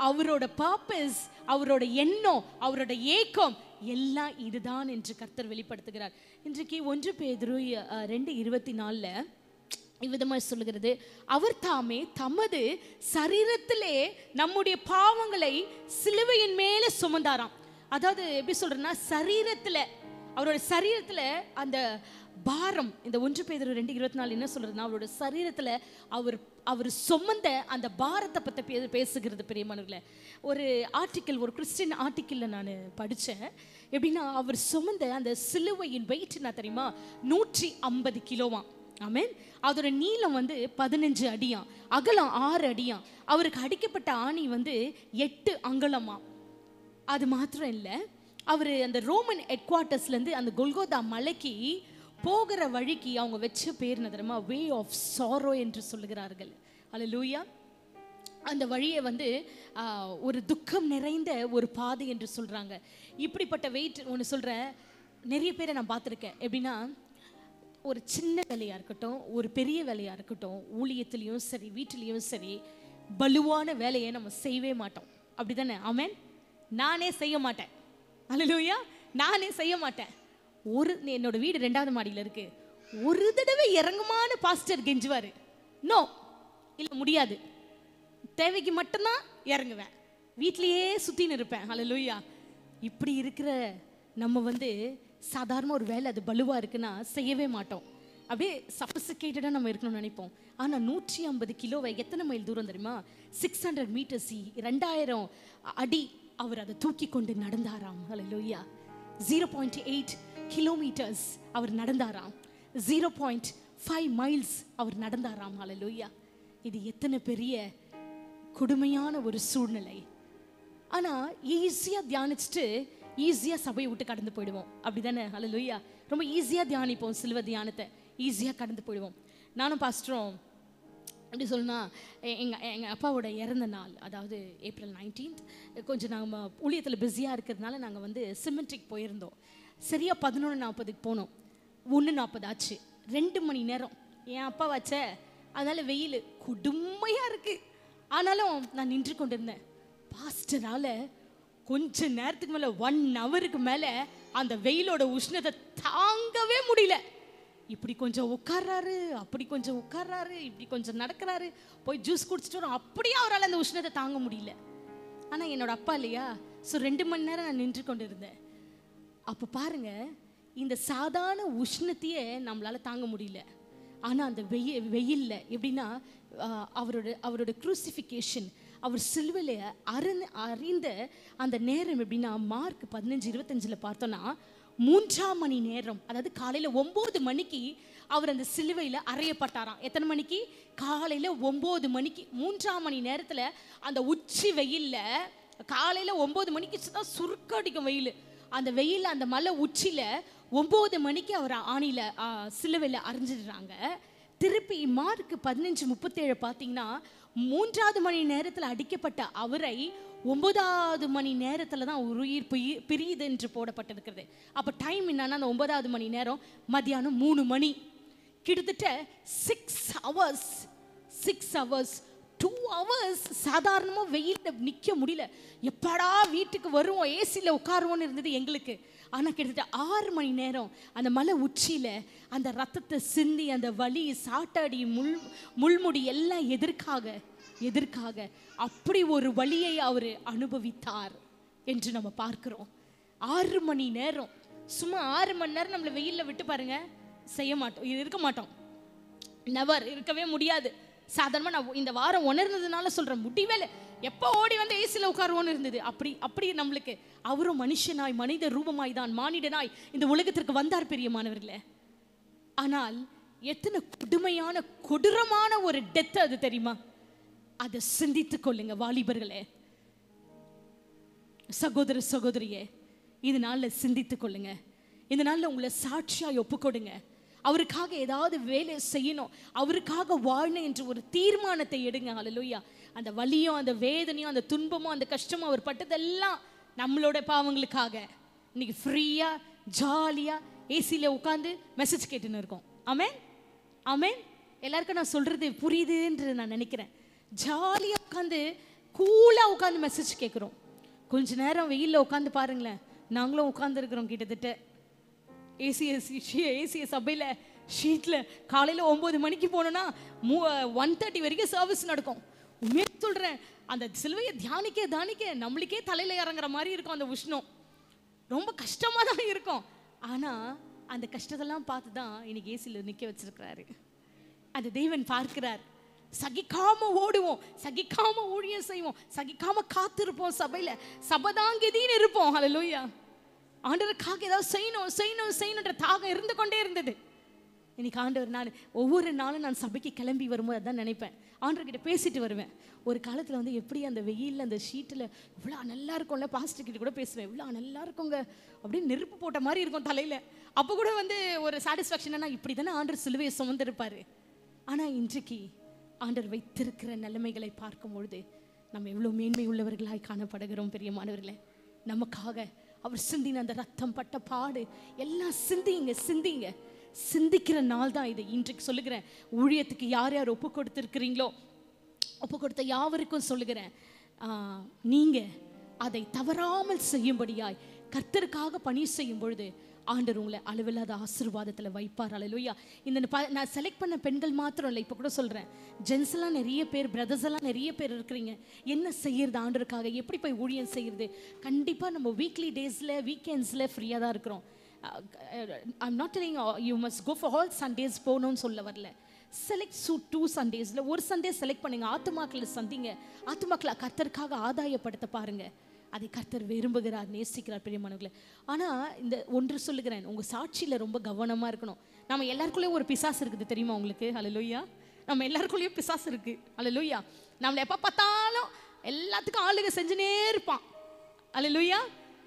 அவரோட பர்பஸ், அவரோட எண்ணம், அவரோட ஏக்கம் எல்லாம் இதுதான் என்று கர்த்தர் வெளிப்படுத்துகிறார். இன்றைக்கு 1 பேதுரு 2:24 இவ்விதமாக சொல்லுகிறது, அவர் தாமே தமது சரீரத்திலே நம்முடைய பாவங்களை சிலுவையின் மேலே சுமந்தாராம். அதாவது எப்படி சொல்றேன்னா சரீரத்தில், அவரோட சரீரத்தில் அந்த பாரம். இந்த 1 பேதுரு 2:24 என்ன சொல்றதுன்னா அவரோட சரீரத்தில் அவர் சுமந்த அந்த பாரத்தை பற்றி பேசுகிறது. பிரியமானவர்களே, ஒரு ஆர்டிக்கிள், ஒரு கிறிஸ்டியன் ஆர்டிக்கிளில் நான் படித்தேன். எப்படின்னா அவர் சுமந்த அந்த சிலுவையின் வெயிட் என்ன தெரியுமா? 150 கிலோவாம். ஆமென். அதோட நீளம் 15 அடியாம், அகலம் 6 அடியாம். அவருக்கு அடிக்கப்பட்ட ஆணி 8 அங்குலமா. அது மாத்திரம் இல்லை, அவர் அந்த ரோமன் ஹெட் குவார்ட்டர்ஸ்லேருந்து அந்த கொல்கோதா மலைக்கு போகிற வழிக்கு அவங்க வச்ச பேர் என்ன தெரியுமா? வே ஆஃப் சாரோ என்று சொல்லுகிறார்கள். அல்லேலூயா. அந்த வழியை ஒரு துக்கம் நிறைந்த ஒரு பாதை என்று சொல்கிறாங்க. இப்படிப்பட்ட வெயிட் ஒன்று சொல்கிறேன், நிறைய பேரை நான் பார்த்துருக்கேன். எப்படின்னா ஒரு சின்ன வேலையாக இருக்கட்டும், ஒரு பெரிய வேலையாக இருக்கட்டும், ஊழியத்துலேயும் சரி, வீட்டிலையும் சரி, பலுவான வேலையை நம்ம செய்யவே மாட்டோம். அப்படி தானே? ஆமென். நானே செய்ய மாட்டேன். அல்லேலூயா. நானே செய்ய மாட்டேன். என்னோட வீடு 2வது மாடியில் இருக்கு. ஒரு தடவை இறங்குமான பாஸ்டர் கெஞ்சுவார், நோ இல்லை முடியாது, தேவைக்கு மட்டும்தான் இறங்குவேன், வீட்லேயே சுற்றின்னு இருப்பேன். அல்லேலூயா. இப்படி இருக்கிற நம்ம சாதாரண ஒரு வேலை அது பலுவாக இருக்குன்னா செய்யவே மாட்டோம். அப்படியே சஃபிஸ்டிகேட்டடாக நம்ம இருக்கணும்னு நினைப்போம். ஆனால் 150 கிலோவை எத்தனை மைல் தூரம் தெரியுமா? 600 மீட்டர்ஸ், 2000 அடி அவர் அதை தூக்கி கொண்டு நடந்தாராம். அல்லேலூயா. 0.8 கிலோமீட்டர்ஸ் அவர் நடந்தாராம். 0.5 மைல்ஸ் அவர் நடந்தாராம். அல்லேலூயா. இது எத்தனை பெரிய கொடுமையான ஒரு சூழ்நிலை. ஆனால் ஈஸியாக தியானிச்சுட்டு ஈஸியாக சபையை விட்டு கடந்து போயிடுவோம். அப்படி தானே? ஹல்லேலூயா. ரொம்ப ஈஸியாக தியானிப்போம், சிலுவை தியானத்தை ஈஸியாக கடந்து போயிடுவோம். நானும் பாஸ்டரும் அப்படி சொல்லணும்னா எங்கள் அப்பாவோட இறந்த நாள், அதாவது April 19th, கொஞ்சம் நாங்கள் ஊழியத்தில் பிஸியாக இருக்கிறதுனால நாங்கள் வந்து சிமெட்ரிக் போயிருந்தோம். சரியாக 11:40 போனோம். 1:40 ஆச்சு. 2 மணி நேரம் என் அப்பா வச்ச. அதனால் வெயில் கொடுமையாக இருக்குது. ஆனாலும் நான் நின்று கொண்டிருந்தேன். பாஸ்டரால் கொஞ்ச நேரத்துக்கு மேலே 1 ஹவருக்கு மேலே அந்த வெயிலோட உஷ்ணத்தை தாங்கவே முடியல. இப்படி கொஞ்சம் உட்கார்றாரு, அப்படி கொஞ்சம் உட்கார்றாரு, இப்படி கொஞ்சம் நடக்கிறாரு, போய் ஜூஸ் குடிச்சிட்டு வரோம். அப்படியே அவரால் அந்த உஷ்ணத்தை தாங்க முடியல. ஆனால் என்னோட அப்பா இல்லையா, ஸோ 2 மணி நேரம் நான் நின்று கொண்டு இருந்தேன். அப்போ பாருங்க, இந்த சாதாரண உஷ்ணத்தையே நம்மளால தாங்க முடியல. ஆனால் அந்த வெயிலில் எப்படின்னா அவரோட க்ரூசிஃபிகேஷன், அவர் சிலுவையில் அறிந்த அந்த நேரம் எப்படின்னா, மார்க் 15:25 பார்த்தோன்னா 3ஆம் மணி நேரம், அதாவது காலையில் 9 மணிக்கு அவர் அந்த சிலுவையில் அறையப்பட்டாராம். எத்தனை மணிக்கு? காலையில் 9 மணிக்கு. 3ஆம் மணி நேரத்தில் அந்த உச்சி வெயிலில் காலையில் 9 மணிக்கு தான் சுருக்கடிக்கும் வெயில். அந்த வெயில், அந்த மலை உச்சியில் 9 மணிக்கு அவர் ஆணியில் சிலுவையில் அரைஞ்சிடுறாங்க. திருப்பி மார்க் 15:37 பார்த்தீங்கன்னா 3ஆவது மணி நேரத்தில் அடிக்கப்பட்ட அவரை 9ஆவது மணி நேரத்தில் தான் உயிர் பிரியுது என்று போடப்பட்டிருக்கிறது. அப்போ டைம் என்னன்னா, அந்த 9ஆவது மணி நேரம் மதியானம் 3 மணி. கிட்டத்தட்ட 6 ஹவர்ஸ் 2 ஹவர்ஸ் சாதாரணமாக வெயிலில் நிற்க முடியல. எப்படா வீட்டுக்கு வருவோம், ஏசியில் உட்காருவோன்னு இருந்தது எங்களுக்கு. ஆனால் கிட்டத்தட்ட 6 மணி நேரம் அந்த மலை உச்சியில் அந்த ரத்தத்தை சிந்தி, அந்த வலி, சாட்டாடி, முள்முடி எல்லாம் எதற்காக அப்படி ஒரு வலியை அவர் அனுபவித்தார் என்று நம்ம பார்க்கிறோம். 6 மணி நேரம், சும்மா 6 மணி நேரம் நம்மளை வெயிலில் விட்டு பாருங்க, செய்ய மாட்டோம், இருக்க மாட்டோம். நெவர், இருக்கவே முடியாது. சாதாரணமாக நான் இந்த வாரம் உணர்ந்ததுனால சொல்கிறேன், முடிவே இல்லை. எப்போ ஓடி வந்து ஏசியில் உட்காருவோன்னு இருந்தது. அப்படி நம்மளுக்கு அவரும் மனுஷனாய், மனித ரூபமாய் தான், மானிடனாய் இந்த உலகத்திற்கு வந்தார் பிரியமானவர்களே. ஆனால் எத்தனை கொடுமையான கொடூரமான ஒரு டெத் அது தெரியுமா? அதை சிந்தித்துக் கொள்ளுங்க வாலிபர்களே, சகோதர சகோதரியே. இதனால சிந்தித்துக் கொள்ளுங்க. இந்த நாளில் உங்களை சாட்சியாய் ஒப்புக்கொடுங்க. அவருக்காக ஏதாவது வேலை செய்யணும், அவருக்காக வாழணும் என்று ஒரு தீர்மானத்தை எடுங்க. ஹல்லேலூயா. அந்த வலியும், அந்த வேதனையும், அந்த துன்பமும், அந்த கஷ்டமும் அவர் பட்டதெல்லாம் நம்மளோட பாவங்களுக்காக. இன்னைக்கு ஃப்ரீயாக ஜாலியாக ஏசியில் உட்காந்து மெசேஜ் கேட்டுன்னு இருக்கோம். ஆமென், ஆமென். எல்லாருக்கும் நான் சொல்கிறது புரியுதுன்றது நான் நினைக்கிறேன். ஜாலியாக உட்காந்து கூலாக உட்காந்து மெசேஜ் கேட்குறோம். கொஞ்ச நேரம் வெயிலில் உட்காந்து பாருங்களேன். நாங்களும் உட்காந்துருக்குறோம் கிட்டத்தட்ட ஏசிய சபையில் ஷீட்டில். காலையில் 9 மணிக்கு போனோன்னா 1:30 வரைக்கும் சர்வீஸ் நடக்கும். உண்மையாக சொல்கிறேன், அந்த சிலுவையை தியானிக்க நம்மளுக்கே தலையில் இறங்குற மாதிரி இருக்கும். அந்த உஷ்ணம் ரொம்ப கஷ்டமாக தான் இருக்கும். ஆனால் அந்த கஷ்டத்தெல்லாம் பார்த்து தான் இன்னைக்கு ஏசியில் நிற்க வச்சிருக்கிறாரு. அந்த தேவன் பார்க்கிறார். சகிக்காம ஓடுவோம், சகிக்காம ஊழியம் செய்வோம், சகிக்காம காத்திருப்போம். சபதாங்கிதின்னு இருப்போம். ஹல்லேலூயா. ஆண்டவருக்காக ஏதாவது செய்யணுன்ற தாகம் இருந்து கொண்டே இருந்தது. இன்னைக்கு ஆண்டவர், நான் ஒவ்வொரு நாளும் நான் சபைக்கு கிளம்பி வரும்போது அதான் நினைப்பேன், ஆண்டவர்கிட்ட பேசிட்டு வருவேன். ஒரு காலத்தில் வந்து எப்படி அந்த வெயிலில் அந்த ஷீட்டில் இவ்வளோ நல்லா இருக்கும்ல, பாஸ்டர்கிட்ட கூட பேசுவேன், இவ்வளோ நல்லா இருக்குங்க, அப்படியே நெருப்பு போட்ட மாதிரி இருக்கும் தலையில். அப்போ கூட வந்து ஒரு சாட்டிஸ்ஃபேக்ஷன், இப்படி தானே ஆண்டவர் சிலுவையை சுமந்திருப்பார். ஆனால் இன்றைக்கு ஆண்டவர் வைத்திருக்கிற நிலைமைகளை பார்க்கும் பொழுது நம்ம எவ்வளோ மேன்மை உள்ளவர்களாய் காணப்படுகிறோம் பிரியமானவர்களே. நமக்காக அவர் சிந்தின அந்த ரத்தம் பட்ட பாடு எல்லாம் சிந்திங்க. சிந்திக்கிற நாள் தான் இது. இன்றைக்கு சொல்லுகிறேன், ஊழியத்துக்கு யார் யார் ஒப்பு கொடுத்துருக்கிறீங்களோ, ஒப்பு கொடுத்த யாவருக்கும் சொல்லுகிறேன், நீங்கள் அதை தவறாமல் செய்யும்படியாய் கர்த்தருக்காக பணி செய்யும் பொழுது ஆண்டவர் உங்களை அளவில்லாத ஆசீர்வாதத்தில் வைப்பார். ஹல்லேலூயா. இந்த நான் செலக்ட் பண்ண பெண்கள் மாத்திரம் இல்லை, இப்போ கூட சொல்கிறேன், ஜென்ஸ் எல்லாம் நிறைய பேர், பிரதர்ஸ் எல்லாம் நிறைய பேர் இருக்கிறீங்க. என்ன செய்யறது ஆண்டவருக்காக, எப்படி போய் ஊழியம் செய்யறது? கண்டிப்பாக நம்ம வீக்லி டேஸில், வீக்கெண்ட்ஸில் ஃப்ரீயாக தான் இருக்கிறோம். I'm not telling you must go for all Sundays போகணும்னு சொல்ல வரல. செலக்ட் 2 சண்டேஸில் ஒரு சண்டே செலக்ட் பண்ணுங்க. ஆத்துமாக்களை சந்திங்க, ஆத்துமாக்களை கர்த்தருக்காக ஆதாயப்படுத்த பாருங்க. அதை கர்த்தர் விரும்புகிறார், நேசிக்கிறார் பிரியமானவர்களே. ஆனால் இந்த ஒன்று சொல்லுகிறேன், உங்கள் சாட்சியில் ரொம்ப கவனமாக இருக்கணும். நம்ம எல்லாருக்குள்ளேயும் ஒரு பிசாசு இருக்குது தெரியுமா உங்களுக்கு? ஹல்லேலூயா. நம்ம எல்லாருக்குள்ளேயும் பிசாசு இருக்குது. ஹல்லேலூயா. நம்மளை எப்போ பார்த்தாலும் எல்லாத்துக்கும் ஆளுக செஞ்சுனே இருப்பான். அல்லேலூயா,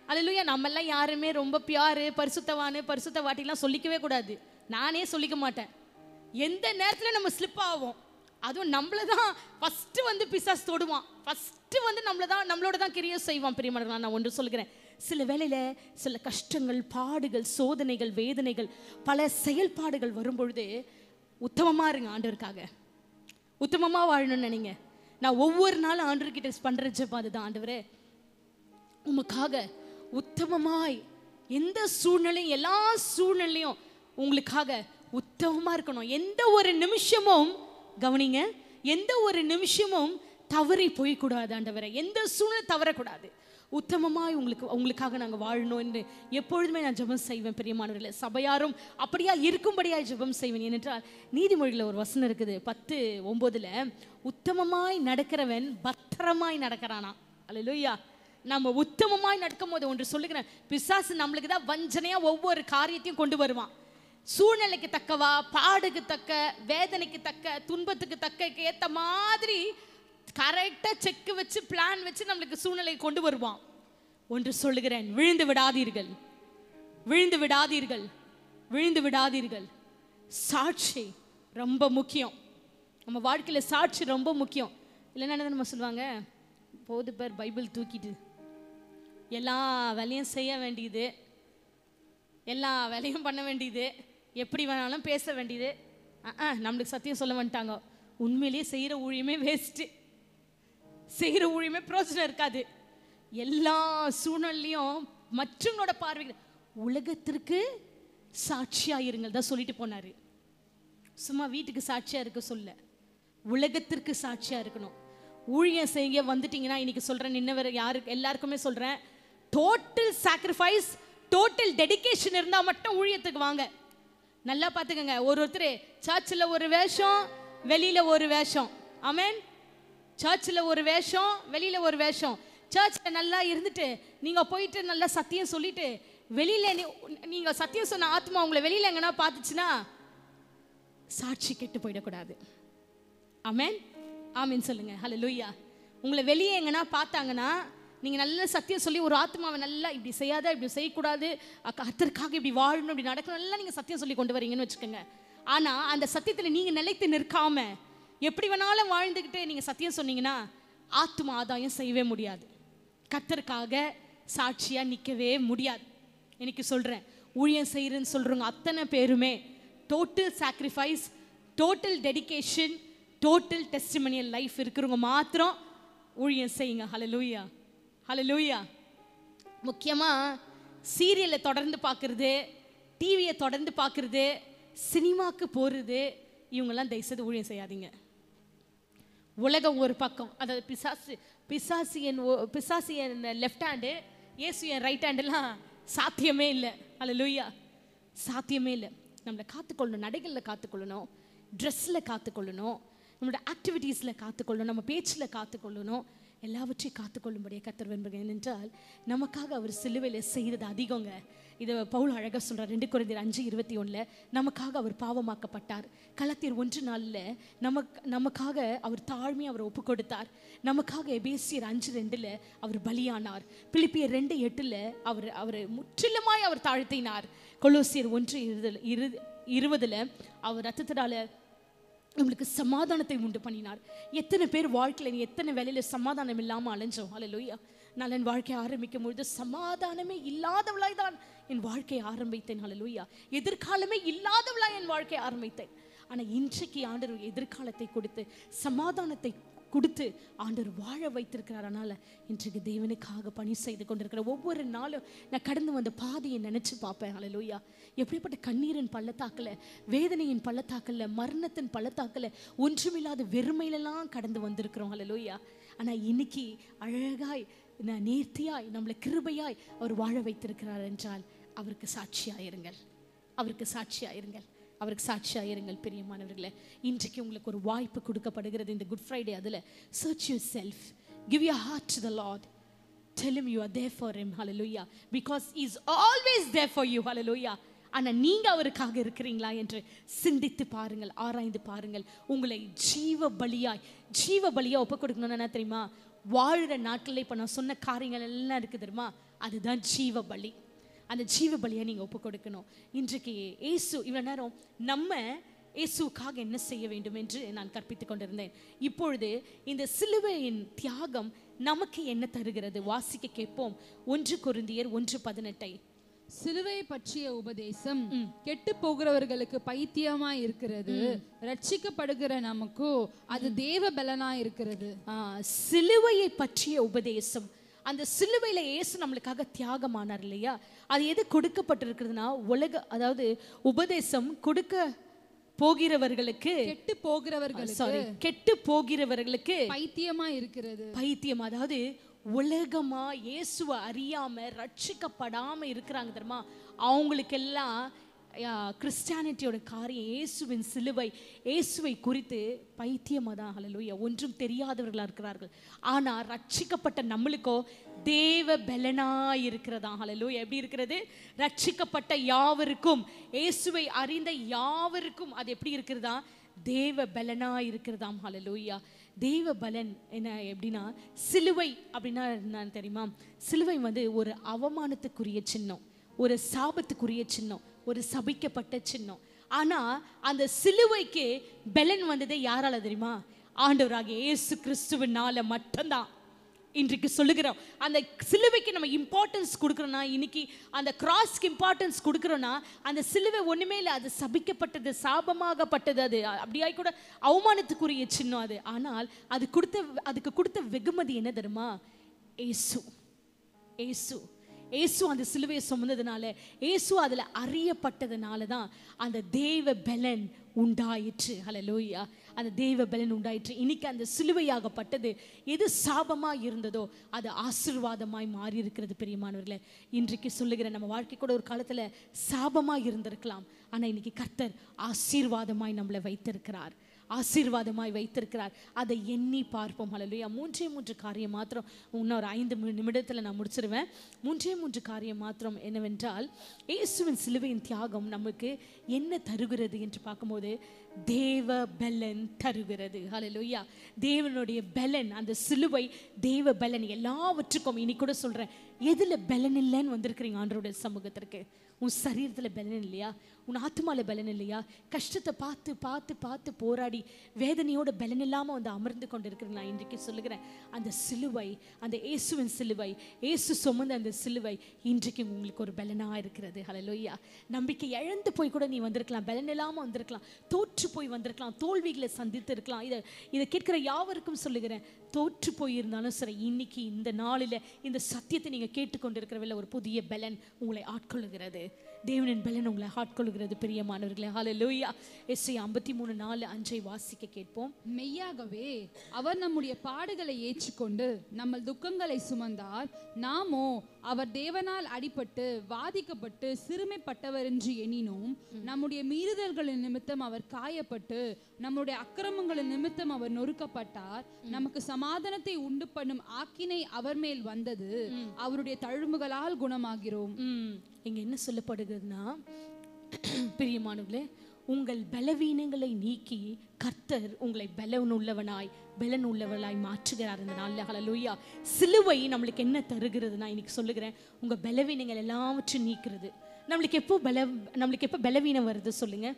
அல்லேலூயா. நம்மெல்லாம் யாருமே ரொம்ப பியாரு, பரிசுத்தவானு, பரிசுத்தவாட்டிலாம் சொல்லிக்கவே கூடாது. நானே சொல்லிக்க மாட்டேன். எந்த நேரத்தில் நம்ம ஸ்லிப் ஆகும், அதுவும் நம்மள தான் ஃபஸ்ட்டு வந்து பிசாசு தொடுவான். ஃபஸ்ட்டு வந்து நம்மளோட தான் கிரியை செய்வான். பிரியமானவர்களே, நான் ஒன்று சொல்கிறேன். சில வேளையில் சில கஷ்டங்கள், பாடுகள், சோதனைகள், வேதனைகள், பல செயல்பாடுகள் வரும்பொழுது உத்தமமாக இருங்க. ஆண்டவருக்காக உத்தமமாக வாழணும்னு நினைங்க. நான் ஒவ்வொரு நாளும் ஆண்டவர்கிட்ட பண்ணுற ஜெபம் அதுதான். ஆண்டவரே, உமக்காக உத்தமமாய் எந்த சூழ்நிலையும், எல்லா சூழ்நிலையும் உங்களுக்காக உத்தமமாக இருக்கணும். எந்த ஒரு நிமிஷமும் கவனிங்க, எந்த ஒரு நிமிஷமும் தவறி போய்க்கூடாது. ஆண்டவரே, எந்த சூழ்நிலை தவறக்கூடாது. உத்தமமாய் உங்களுக்காக நாங்கள் வாழணும் என்று எப்பொழுதுமே நான் ஜெபம் செய்வேன். பிரியமானவர்களே, சபையாரும் அப்படியா இருக்கும்படியாக ஜெபம் செய்வேன். ஏனென்றால் நீதிமொழியில் ஒரு வசனம் இருக்குது 10:9, உத்தமமாய் நடக்கிறவன் பத்திரமாய் நடக்கிறானா. அல்லேலூயா. நம்ம உத்தமமாய் நடக்கும் போது ஒன்று சொல்லுகிறேன், பிசாசு நம்மளுக்கு தான் வஞ்சனையாக ஒவ்வொரு காரியத்தையும் கொண்டு வருவான். சூழ்நிலைக்கு தக்கவா, பாடுக்கு தக்க, வேதனைக்கு தக்க, துன்பத்துக்கு தக்க ஏற்ற மாதிரி கரெக்டாக செக்கு வச்சு பிளான் வச்சு நம்மளுக்கு சூழ்நிலை கொண்டு வருவான். ஒன்று சொல்லுகிறேன், விழுந்து விடாதீர்கள், விழுந்து விடாதீர்கள், விழுந்து விடாதீர்கள். சாட்சி ரொம்ப முக்கியம். நம்ம வாழ்க்கையில் சாட்சி ரொம்ப முக்கியம். இல்லைன்னா நம்ம சொல்லுவாங்க, போது பேர் பைபிள் தூக்கிட்டு எல்லா வேலையும் செய்ய வேண்டியது, எல்லா வேலையும் பண்ண வேண்டியது, எப்படி வேணாலும் பேச வேண்டியது. நம்மளுக்கு சத்தியம் சொல்ல வந்துட்டாங்க, உண்மையிலேயே செய்கிற ஊழியமே வேஸ்ட்டு, செய்கிற ஊழியமே பிரோஜனம் இருக்காது. எல்லா சூழ்நிலையும் மற்றவங்களோட பார்வைகள் உலகத்திற்கு சாட்சியாக இருங்கள் தான் சொல்லிட்டு போனார். சும்மா வீட்டுக்கு சாட்சியாக இருக்க சொல்ல, உலகத்திற்கு சாட்சியாக இருக்கணும். ஊழியம் செய்ய வந்துட்டீங்கன்னா, இன்னைக்கு சொல்கிறேன், இன்னவர் யாருக்கு எல்லாருக்குமே சொல்கிறேன், டோட்டல் சாக்ரிஃபைஸ், டோட்டல் டெடிகேஷன் இருந்தால் மட்டும் ஊழியத்துக்கு வாங்க. நல்லா பார்த்துக்கங்க. ஒருத்தர் சர்ச்சில் ஒரு வேஷம், வெளியில் ஒரு வேஷம். ஆமென். சர்ச்சில் ஒரு வேஷம், வெளியில் ஒரு வேஷம். சர்ச்சில் நல்லா இருந்துட்டு நீங்கள் போயிட்டு நல்லா சத்தியம் சொல்லிட்டு வெளியில் நீங்கள் சத்தியம் சொன்ன ஆத்மா உங்களை வெளியில் எங்கன்னா பார்த்துச்சுன்னா சாட்சி கெட்டு போயிடக்கூடாது. ஆமென், ஆமென் சொல்லுங்க. ஹல்லேலூயா. உங்களை வெளியே எங்கன்னா பார்த்தாங்கன்னா, நீங்கள் நல்ல சத்தியம் சொல்லி ஒரு ஆத்மாவை நல்லா இப்படி செய்யாத, இப்படி செய்யக்கூடாது, கர்த்தருக்காக இப்படி வாழணும், இப்படி நடக்கணும், நல்லா நீங்கள் சத்தியம் சொல்லி கொண்டு வரீங்கன்னு வச்சுக்கோங்க. ஆனால் அந்த சத்தியத்தில் நீங்கள் நிலைத்து நிற்காம எப்படி வேணாலும் வாழ்ந்துக்கிட்டு நீங்கள் சத்தியம் சொன்னீங்கன்னா ஆத்மா ஆதாயம் செய்யவே முடியாது. கர்த்தருக்காக சாட்சியாக நிற்கவே முடியாது. இன்னைக்கு சொல்கிறேன், ஊழியம் செய்கிறேன்னு சொல்கிறவங்க அத்தனை பேருமே total sacrifice, total dedication, total testimonial life இருக்கிறவங்க மாத்திரம் ஊழியம் செய்யுங்க. ஹல்லேலூயா, ஹல்லேலூயா. முக்கியமாக சீரியலை தொடர்ந்து பார்க்குறது, டிவியை தொடர்ந்து பார்க்குறது, சினிமாவுக்கு போகிறது, இவங்கெல்லாம் தயவுசெய்து ஊழியம் செய்யாதீங்க. உலகம் ஒரு பக்கம், அதாவது பிசாசு என் லெஃப்ட் ஹேண்டு, இயேசு என் ரைட் ஹேண்டெல்லாம் சாத்தியமே இல்லை. ஹல்லேலூயா, சாத்தியமே இல்லை. நம்மளை காத்துக்கொள்ளணும், நடைகளில் காத்துக்கொள்ளணும், ட்ரெஸ்ஸில் காத்துக்கொள்ளணும், நம்மளோட ஆக்டிவிட்டீஸில் காத்துக்கொள்ளணும், நம்ம பேச்சில் காத்துக்கொள்ளணும், எல்லாவற்றையும் காத்துக்கொள்ளும்படியே கர்த்தர் விரும்புகிறேன். ஏனென்றால் நமக்காக அவர் சிலுவையில் செய்கிறது அதிகங்க. இதை பவுல் அழகாக சொல்கிறார் 2 கொரிந்தியர் 5:21, நமக்காக அவர் பாவமாக்கப்பட்டார். கலாத்தியர் 1:4 நமக்காக அவர் தாழ்மையை அவர் ஒப்பு கொடுத்தார். நமக்காக எபேசியர் 5:2 அவர் பலியானார். பிலிப்பியர் 2:8 அவர் முற்றிலுமாய் அவர் தாழ்த்தினார். கொலோசியர் 1:20 அவர் ரத்தத்தினால நம்மளுக்கு சமாதானத்தை உண்டு பண்ணினார். எத்தனை பேர் வாழ்க்கையில் எத்தனை வேலையில் சமாதானம் இல்லாமல் அலைஞ்சோம். ஹல்லேலூயா. நான் என் வாழ்க்கையை ஆரம்பிக்கும் பொழுது சமாதானமே இல்லாதவளாய் தான் என் வாழ்க்கையை ஆரம்பித்தேன். ஹல்லேலூயா. எதிர்காலமே இல்லாதவளாய் என் வாழ்க்கையை ஆரம்பித்தேன். ஆனால் இன்றைக்கு ஆண்டவர் எதிர்காலத்தை கொடுத்து சமாதானத்தை கொடுத்து ஆண்டவர் வாழ வைத்திருக்கிறார். அதனால் இன்றைக்கு தேவனுக்காக பணி செய்து கொண்டிருக்கிற ஒவ்வொரு நாளும் நான் கடந்து வந்த பாதையை நினச்சி பார்ப்பேன். ஹல்லேலூயா. எப்படிப்பட்ட கண்ணீரின் பள்ளத்தாக்கில், வேதனையின் பள்ளத்தாக்கில், மரணத்தின் பள்ளத்தாக்கில், ஒன்றுமில்லாத வெறுமையிலெல்லாம் கடந்து வந்திருக்கிறோம். ஹல்லேலூயா. ஆனால் இன்னைக்கு அழகாய், நேர்த்தியாய், நம்மளை கிருபையாய் அவர் வாழ வைத்திருக்கிறார் என்றால் அவருக்கு சாட்சியாயிருங்கள், அவருக்கு சாட்சியாயிருங்கள், அவருக்கு சாட்சியாயிருங்கள். பிரியமானவர்களே, இன்றைக்கு உங்களுக்கு ஒரு வாய்ப்பு கொடுக்கப்படுகிறது இந்த குட் ஃப்ரைடே. அதில் search yourself, give your heart to the Lord, tell him you are there for him. Hallelujah. Because he is always there for you. Hallelujah. ஆனா நீங்க அவருக்காக இருக்கிறீங்களா என்று சிந்தித்து பாருங்கள், ஆராய்ந்து பாருங்கள். உங்களை ஜீவ பலியா ஒப்பு கொடுக்கணும்னு என்ன தெரியுமா? வாழ்கிற நாட்களில் இப்போ நான் சொன்ன காரியங்கள் எல்லாம் இருக்குது தெரியுமா, அதுதான் ஜீவ பலி. அந்த ஜீவ பலியை நீங்கள் ஒப்பு கொடுக்கணும். இன்றைக்கு இயேசு இவ்வளோ நேரம் நம்ம இயேசுக்காக என்ன செய்ய வேண்டும் என்று நான் கற்பித்துக் கொண்டிருந்தேன். இப்பொழுது இந்த சிலுவையின் தியாகம் நமக்கு என்ன தருகிறது? வாசிக்க கேட்போம். 1 கொரிந்தியர் 1:18. சிலுவை பற்றிய உபதேசம் கெட்டு போகிறவர்களுக்கு பைத்தியமா இருக்கிறது, ரட்சிக்கப்படுகிற நமக்கோ அது தேவ பலனா இருக்கிறது. சிலுவையை பற்றிய உபதேசம், அந்த சிலுவையில இயேசு நம்மளுக்காக தியாகமானார் இல்லையா, அது எது கொடுக்கப்பட்டிருக்கிறதுனா அதாவது உபதேசம் கொடுக்க போகிறவர்களுக்கு, கெட்டு போகிறவர்களுக்கு பைத்தியமா இருக்கிறது. பைத்தியம் அதாவது உலகமா இயேசுவை அறியாம ரட்சிக்கப்படாம இருக்கிறாங்க தெரியுமா, அவங்களுக்கெல்லாம் கிறிஸ்டியானிட்டியோட காரியம், இயேசுவின் சிலுவை, இயேசுவை குறித்து பைத்தியமாக தான். ஹல்லேலூயா. ஒன்றும் தெரியாதவர்களாக இருக்கிறார்கள். ஆனால் ரட்சிக்கப்பட்ட நம்மளுக்கோ தேவ பலனாய் இருக்கிறதா. ஹல்லேலூயா. எப்படி இருக்கிறது? ரட்சிக்கப்பட்ட யாவருக்கும், இயேசுவை அறிந்த யாவருக்கும் அது எப்படி இருக்கிறதா? தேவ பலனாய் இருக்கிறதாம். ஹல்லேலூயா. தேவ பலன் என்ன எப்படின்னா, சிலுவை அப்படின்னா என்னன்னு தெரியுமா? சிலுவை ஒரு அவமானத்துக்குரிய சின்னம், ஒரு சாபத்துக்குரிய சின்னம், ஒரு சபிக்கப்பட்ட சின்னம். ஆனா அந்த சிலுவைக்கு பலன் வந்ததே யாரால தெரியுமா? ஆண்டவராகிய இயேசு கிறிஸ்துவினால மட்டும்தான். இன்றைக்கு சொல்லுகிறோம், அந்த சிலுவைக்கு நம்ம இம்பார்ட்டன்ஸ் கொடுக்குறோம்னா, இன்னைக்கு அந்த கிராஸ்க்கு இம்பார்ட்டன்ஸ் கொடுக்குறோம்னா, அந்த சிலுவை ஒண்ணுமே இல்லை, அது சபிக்கப்பட்டது, சாபமாகப்பட்டது, அது அப்படியாய் கூட அவமானத்துக்குரிய சின்னம் அது. ஆனால் அதுக்கு கொடுத்த வெகுமதி என்ன தெரியுமா? இயேசு அந்த சிலுவையை சுமந்ததுனால, இயேசு அதில் அறியப்பட்டதுனால தான் அந்த தேவ பலன் உண்டாயிற்று. ஹல்லேலூயா. அந்த தேவ பலன் உண்டாயிற்று. இன்னைக்கு அந்த சிலுவையாகப்பட்டது எது சாபமாக இருந்ததோ அது ஆசீர்வாதமாய் மாறி இருக்கிறது. பிரியமானவர்களே, இன்றைக்கு சொல்லுகிற நம்ம வாழ்க்கை கூட ஒரு காலத்தில் சாபமாக இருந்திருக்கலாம். ஆனால் இன்னைக்கு கர்த்தர் ஆசீர்வாதமாய் நம்மளை வைத்திருக்கிறார், ஆசீர்வாதமாய் வைத்திருக்கிறார். அதை எண்ணி பார்ப்போம். ஹல்லேலூயா. 3 காரியம் மாத்திரம், இன்னொரு 5 நிமிடத்தில் நான் முடிச்சிருவேன். 3 காரியம் மாத்திரம் என்னவென்றால், இயேசுவின் சிலுவையின் தியாகம் நமக்கு என்ன தருகிறது என்று பார்க்கும்போது தேவ பலன் தருகிறது. ஹல்லேலூயா. தேவனுடைய பலன், அந்த சிலுவை தேவ பலன் எல்லாவற்றுக்கும். இன்னைக்கு கூட சொல்றேன், எதுல பலன் இல்லைன்னு வந்திருக்கிறீங்க ஆண்டவருடைய சமூகத்திற்கு? உன் சரீரத்தில் பலன் இல்லையா? உன் ஆத்மாவில் பலன் இல்லையா? கஷ்டத்தை பார்த்து பார்த்து பார்த்து போராடி வேதனையோட பலன் இல்லாமல் அமர்ந்து கொண்டு இருக்கிறீங்களா? இன்றைக்கு சொல்லுகிறேன், அந்த சிலுவை, அந்த இயேசுவின் சிலுவை, இயேசு சுமந்த அந்த சிலுவை இன்றைக்கு உங்களுக்கு ஒரு பலனாக இருக்கிறது. ஹல்லேலூயா. நம்பிக்கை இழந்து போய் கூட நீ வந்திருக்கலாம், பலன் இல்லாமல் வந்திருக்கலாம், தோற்று போய் வந்திருக்கலாம், தோல்விகளை சந்தித்து இருக்கலாம். இதை கேட்கிற யாவருக்கும் சொல்லுகிறேன், தோற்று போயிருந்தாலும் சரி, இன்னைக்கு இந்த நாளில் இந்த சத்தியத்தை நீங்கள் கேட்டுக்கொண்டு இருக்கிறவில்லை, ஒரு புதிய பலன் உங்களை ஆட்கொள்ளுகிறது. தேவனின் பலன் உங்களை ஆட்கொள்ளுகிறது. பிரியமானவர்களே, ஹல்லேலூயா. எஸ்ஐயா 53:4-5 வாசிக்க கேட்போம். மெய்யாகவே அவர் நம்முடைய பாடுகளை ஏற்றுக்கொண்டு நம்ம துக்கங்களை சுமந்தார், நாமோ அவர் தேவனால் அடிபட்டு வாதிக்கப்பட்டு சிறுமைப்பட்டவர் என்று எண்ணினோம். நம்முடைய மீறுதல்களின் நிமித்தம் அவர் காயப்பட்டு நம்முடைய அக்கிரமங்களின் நிமித்தம் அவர் நொறுக்கப்பட்டார். நமக்கு சமாதானத்தை உண்டு பண்ணும் ஆக்கினை அவர் மேல் வந்தது, அவருடைய தழும்புகளால் குணமாகிறோம். இங்க என்ன சொல்லப்படுகிறதுனா, பிரியமானவர்களே, உங்கள் பலவீனங்களை நீக்கி கர்த்தர் உங்களை பலன் உள்ளவளாய் மாற்றுகிறார் இந்த நாளில். ஹல்லேலூயா. சிலுவை நம்மளுக்கு என்ன தருகிறதுனா, இன்னைக்கு சொல்லுகிறேன், உங்க பலவீனங்கள் எல்லாவற்றையும் நீக்கிறது. நம்மளுக்கு எப்போ பலவீனம் வருது சொல்லுங்க?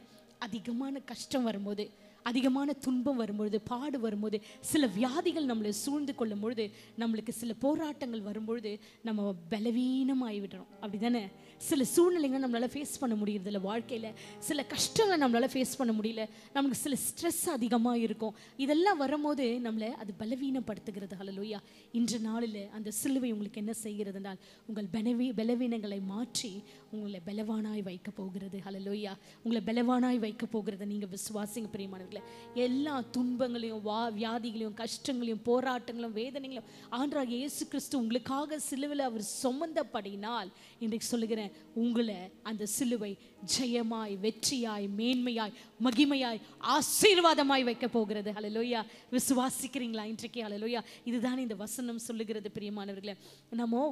அதிகமான கஷ்டம் வரும்போது, அதிகமான துன்பம் வரும்பொழுது, பாடு வரும்போது, சில வியாதிகள் நம்மளை சூழ்ந்து கொள்ளும் பொழுது, நம்மளுக்கு சில போராட்டங்கள் வரும்பொழுது நம்ம பலவீனமாகி விடுறோம். அப்படி தானே? சில சூழ்நிலைகள் நம்மளால் ஃபேஸ் பண்ண முடியறதில்ல, வாழ்க்கையில் சில கஷ்டங்கள் நம்மளால் ஃபேஸ் பண்ண முடியல, நமக்கு சில ஸ்ட்ரெஸ் அதிகமாக இருக்கும். இதெல்லாம் வரும்போது நம்மளை அது பலவீனப்படுத்துகிறது. ஹல்லேலூயா. இன்று நாளில் அந்த சிலுவை உங்களுக்கு என்ன செய்கிறதுனால், உங்கள் பலவீனங்களை மாற்றி உங்களை பலவானாய் வைக்க போகிறது. ஹல்லேலூயா. உங்களை பலவானாய் வைக்க போகிறது. நீங்கள் விசுவாசிங்க பிரியமானவர்களே. பிரியமானவர்களே. எல்லா துன்பங்களையும் வியாதிகளையும் கஷ்டங்களையும் போராட்டங்களையும் வேதனைகளையும் ஆண்டவராகிய இயேசு கிறிஸ்து உங்களுக்காக சிலுவையில் அவர் சுமந்தபடினால் இன்றைக்கு சொல்லுகிறேன், உங்களை அந்த சிலுவை ஜெயமாய் வெற்றியாய் மேன்மையாய் மகிமையாய் ஆசீர்வாதமாய் வைக்க போகிறது. ஹல்லேலூயா. விசுவாசிக்கிறீங்களா இன்றைக்கு? ஹல்லேலூயா. இதுதான் இந்த வசனம் சொல்லுகிறது பிரியமானவர்களே. நம்ம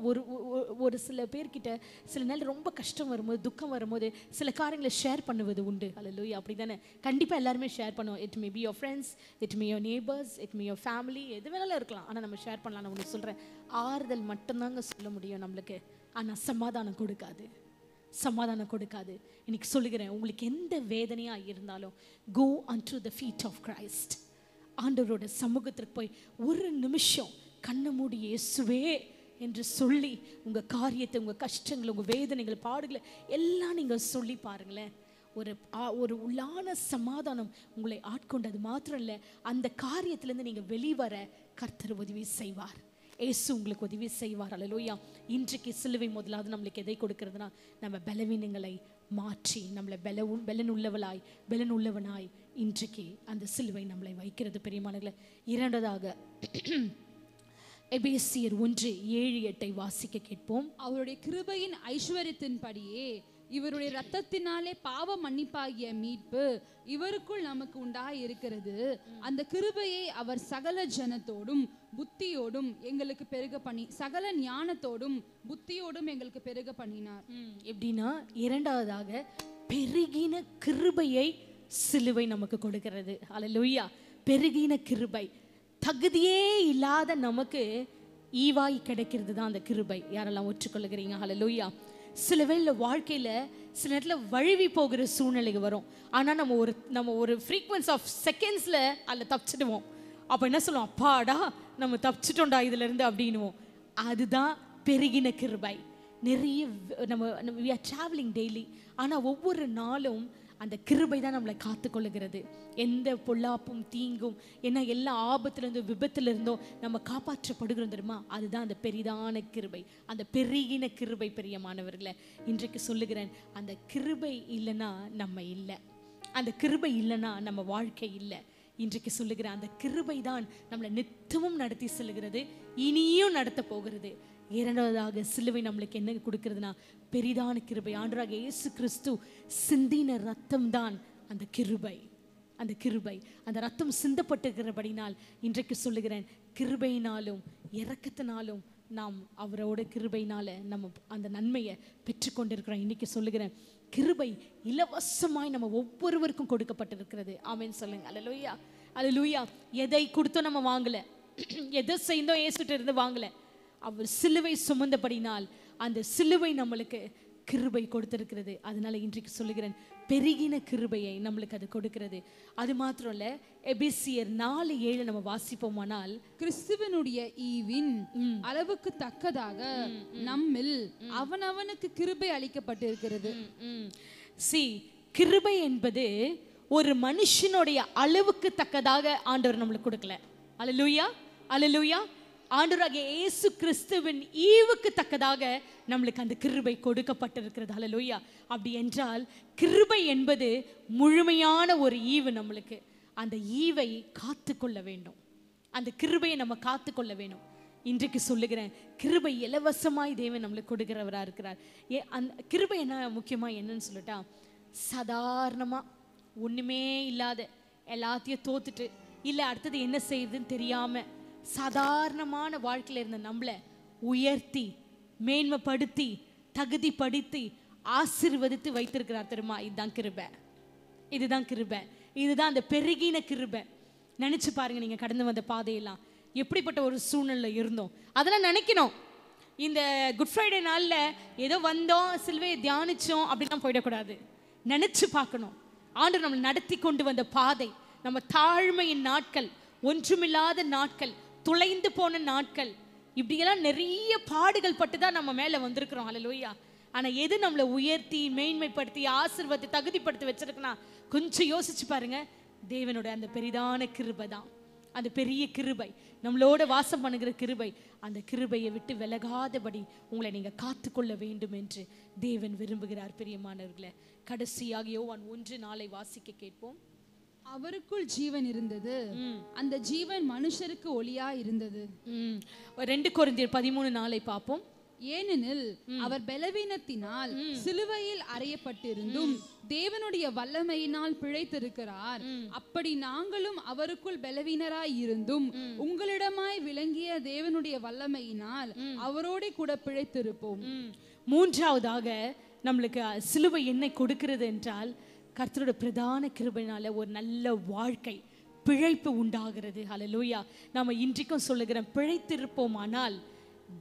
ஒரு சில பேர்கிட்ட சில நேரம் ரொம்ப கஷ்டம் வரும்போது துக்கம் வரும்போது சில காரியங்களை ஷேர் பண்ணுவது உண்டு. ஹல்லேலூயா. அப்படி தானே? கண்டிப்பாக எல்லாருமே ஷேர் பண்ணுவோம். It may be your friends, it may your neighbours, it may your family, எது வேணாலும் இருக்கலாம். ஆனால் நம்ம ஷேர் பண்ணலாம். நான் ஒன்று சொல்கிறேன், ஆறுதல் மட்டும்தாங்க சொல்ல முடியும் நம்மளுக்கு. ஆனால் சமாதானம் கொடுக்காது, சமாதானம் கொடுக்காது. இன்னைக்கு சொல்லுகிறேன், உங்களுக்கு எந்த வேதனையாக இருந்தாலும் go unto the feet of Christ. ஆண்டவரோட சமூகத்திற்கு போய் ஒரு நிமிஷம் கண்ணை மூடி இயேசுவே என்று சொல்லி உங்கள் காரியத்தை, உங்கள் கஷ்டங்கள், உங்கள் வேதனைகள், பாடுகளை எல்லாம் நீங்கள் சொல்லி பாருங்களேன். ஒரு உள்ளான சமாதானம் உங்களை ஆட்கொண்டது மாத்திரம் இல்லை, அந்த காரியத்திலேருந்து நீங்கள் வெளிவர கர்த்தர் உதவி செய்வார். இயேசு உங்களுக்கு உதவி செய்வார். அல்லேலூயா. இன்றைக்கு சிலுவை முதலாவது நம்மளுக்கு எதை கொடுக்கிறதுனா, நம்ம பலவீனங்களை மாற்றி நம்மளை பலன் உள்ளவனாய் இன்றைக்கு அந்த சிலுவை நம்மளை வைக்கிறது பெரியமானங்களே. இரண்டாவதாக எபேசியர் 1:7-8 வாசிக்க கேட்போம். அவருடைய கிருபையின் ஐஸ்வர்யத்தின்படியே இவருடைய இரத்தத்தினாலே பாவ மன்னிப்பாகிய மீட்பு இவருக்குள் நமக்கு உண்டாய் இருக்கிறது. அந்த கிருபையை அவர் சகல ஜனத்தோடும் புத்தியோடும் எங்களுக்கு பெருக பண்ணி, சகல ஞானத்தோடும் புத்தியோடும் எங்களுக்கு பெருக பண்ணினார். எப்படின்னா, இரண்டாவதாக பெருகின கிருபையை சிலுவை நமக்கு கொடுக்கிறது. அல்லேலூயா. பெருகின கிருபை. தகுதியே இல்லாத நமக்கு ஈவாய் கிடைக்கிறது தான் அந்த கிருபை. யாரெல்லாம் ஒற்றுக்கொள்ளுகிறீங்க? அல்லேலூயா. சில வேளை வாழ்க்கையில் சில நேரத்தில் வழுவி போகிற சூழ்நிலைக்கு வரும். ஆனால் நம்ம ஒரு ஃப்ரீக்வன்ஸ் ஆஃப் செகண்ட்ஸில் அதில் தப்பிச்சிடுவோம். அப்போ என்ன சொல்லுவோம்? அப்பாடா நம்ம தப்பிச்சிட்டோண்டா இதிலேருந்து அப்படின்னுவோம். அதுதான் பெருகின கிருபை. நிறைய நம்ம we are traveling daily. ஆனால் ஒவ்வொரு நாளும் அந்த கிருபை தான் நம்மளை காத்துக்கொள்ளுகிறது. எந்த பொல்லாப்பும் தீங்கும், ஏன்னா எல்லா ஆபத்துலேருந்தும் விபத்துலேருந்தும் நம்ம காப்பாற்றப்படுகிறோம் தெரியுமா? அதுதான் அந்த பெரிதான கிருபை, அந்த பெருகின கிருபை. பெரியமானவர்களை, இன்றைக்கு சொல்லுகிறேன், அந்த கிருபை இல்லைன்னா நம்ம இல்லை, அந்த கிருபை இல்லைன்னா நம்ம வாழ்க்கை இல்லை. இன்றைக்கு சொல்லுகிறேன், அந்த கிருபை தான் நம்மளை நித்தமும் நடத்தி செல்கிறது, இனியும் நடத்த போகிறது. இரண்டாவதாக சிலுவை நம்மளுக்கு என்ன கொடுக்கிறதுனா பெரிதான கிருபை. ஆண்டவராகிய இயேசு கிறிஸ்து சிந்தின ரத்தம் தான் அந்த கிருபை. அந்த கிருபை, அந்த ரத்தம் சிந்தப்பட்டிருக்கிறபடினால் இன்றைக்கு சொல்லுகிறேன், கிருபையினாலும் இரக்கத்தினாலும் நாம் அவரோட கிருபையினால நம்ம அந்த நன்மையை பெற்றுக்கொண்டிருக்கிறோம். இன்னைக்கு சொல்லுகிறேன், கிருபை இலவசமாய் நம்ம ஒவ்வொருவருக்கும் கொடுக்கப்பட்டிருக்கிறது. ஆமென் சொல்லுங்க. அல்லேலூயா. அல்லேலூயா. எதை கொடுத்தோம் நம்ம வாங்கல, எதை செய்தோம் இயேசுகிட்ட இருந்து வாங்கல. அவர் சிலுவை சுமந்தபடினால் அந்த சிலுவை நம்மளுக்கு கிருபை கொடுத்திருக்கிறது. அதனால இன்றைக்கு சொல்லுகிறேன், பெருகின கிருபையை நம்மளுக்கு அது கொடுக்கிறது. அது மாத்திரம் இல்ல, எபேசியர் 4:7 நம்ம வாசிப்போமானால், கிறிஸ்துவனுடைய ஈவின் அளவுக்கு தக்கதாக நம்மில் அவனவனுக்கு கிருபை அளிக்கப்பட்டிருக்கிறது. கிருபை என்பது ஒரு மனுஷனுடைய அளவுக்கு தக்கதாக ஆண்டவர் நம்மளுக்கு கொடுக்கல. அல்லேலூயா. அல்லேலூயா. ஆண்டவராகிய இயேசு கிறிஸ்துவின் ஈவுக்கு தக்கதாக நம்மளுக்கு அந்த கிருபை கொடுக்கப்பட்டிருக்கிறது. அல்லேலூயா. அப்படி என்றால் கிருபை என்பது முழுமையான ஒரு ஈவு. நம்மளுக்கு அந்த ஈவை காத்துக்கொள்ள வேண்டும், அந்த கிருபையை நம்ம காத்துக்கொள்ள வேணும். இன்றைக்கு சொல்லுகிறேன், கிருபை இலவசமாய் தேவன் நம்மளுக்கு கொடுக்கிறவராக இருக்கிறார். அந்த கிருபை என்ன முக்கியமாக என்னன்னு சொல்லட்டா, சாதாரணமாக ஒன்றுமே இல்லாத, எல்லாத்தையும் தோத்துட்டு இல்லை அடுத்தது என்ன செய்யுதுன்னு தெரியாமல் சாதாரணமான வாழ்க்கையில் இருந்த நம்மளை உயர்த்தி மேன்மைப்படுத்தி தகுதிப்படுத்தி ஆசீர்வதித்து வைத்திருக்கிறார் தெரியுமா? இதுதான் கிருபை. இதுதான் கிருபை. இதுதான் அந்த பெருகின கிருபை. நினைச்சு பாருங்க, நீங்க கடந்து வந்த பாதையெல்லாம் எப்படிப்பட்ட ஒரு சூழ்நிலை இருந்தோம் அதெல்லாம் நினைக்கணும். இந்த குட் ஃப்ரைடே நாளில் ஏதோ வந்தோம் சிலுவையை தியானிச்சோம் அப்படிலாம் போயிடக்கூடாது. நினைச்சு பார்க்கணும், ஆண்டவர் நம்மளை நடத்தி கொண்டு வந்த பாதை, நம்ம தாழ்மையின் நாட்கள், ஒன்றுமில்லாத நாட்கள், துளைந்து போன நாட்கள், இப்படியெல்லாம் நிறைய பாடுகள் பட்டு தான் நம்ம மேலே வந்திருக்கிறோம். அல்லேலூயா. ஆனால் எது நம்மளை உயர்த்தி மேன்மைப்படுத்தி ஆசீர்வாதத்தை தகுதிப்படுத்தி வச்சிருக்குன்னா கொஞ்சம் யோசிச்சு பாருங்க, தேவனோட அந்த பெரிதான கிருபை தான். அந்த பெரிய கிருபை, நம்மளோட வாசம் பண்ணுகிற கிருபை, அந்த கிருபையை விட்டு விலகாதபடி உங்களை நீங்கள் காத்துக்கொள்ள வேண்டும் என்று தேவன் விரும்புகிறார். பிரியமானவர்களே, கடைசியாக யோவான் 1:4 வாசிக்க கேட்போம். அவருக்குள் ஜீவன் இருந்தது, அந்த ஜீவன் மனுஷருக்கு ஒளியா இருந்தது. 2 கொரிந்தியர் 13:4 பார்ப்போம். ஏனெனில் அவர் பலவீனத்தினால் சிலுவையில் அறையப்பட்டிருந்தும் தேவனுடைய வல்லமையினால் பிழைத்திருக்கிறார். அப்படி நாங்களும் அவருக்குள் பலவீனராய் இருந்தும் உங்களிடமாய் விளங்கிய தேவனுடைய வல்லமையினால் அவரோட கூட பிழைத்திருப்போம். 3ஆவதாக நம்மளுக்கு சிலுவை என்ன கொடுக்கிறது என்றால், கர்த்தரோட பிரதான கிருபையினால ஒரு நல்ல வாழ்க்கை பிழைப்பு உண்டாகிறது. ஹல்லேலூயா. நாம இன்றைக்கும் சொல்லுகிறோம், பிழைத்திருப்போமானால்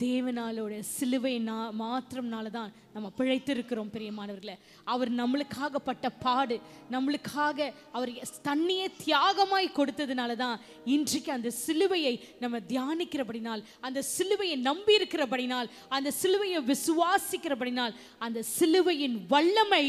தேவனாலோட சிலுவை மாத்திரம்னால தான் நம்ம பிழைத்திருக்கிறோம். பிரியமானவர்களே, அவர் நம்மளுக்காக பட்ட பாடு, நம்மளுக்காக அவர் தண்ணியை தியாகமாய் கொடுத்ததுனால தான் இன்றைக்கு அந்த சிலுவையை நம்ம தியானிக்கிறபடினால், அந்த சிலுவையை நம்பி இருக்கிறபடினால், அந்த சிலுவையை விசுவாசிக்கிறபடினால், அந்த சிலுவையின் வல்லமை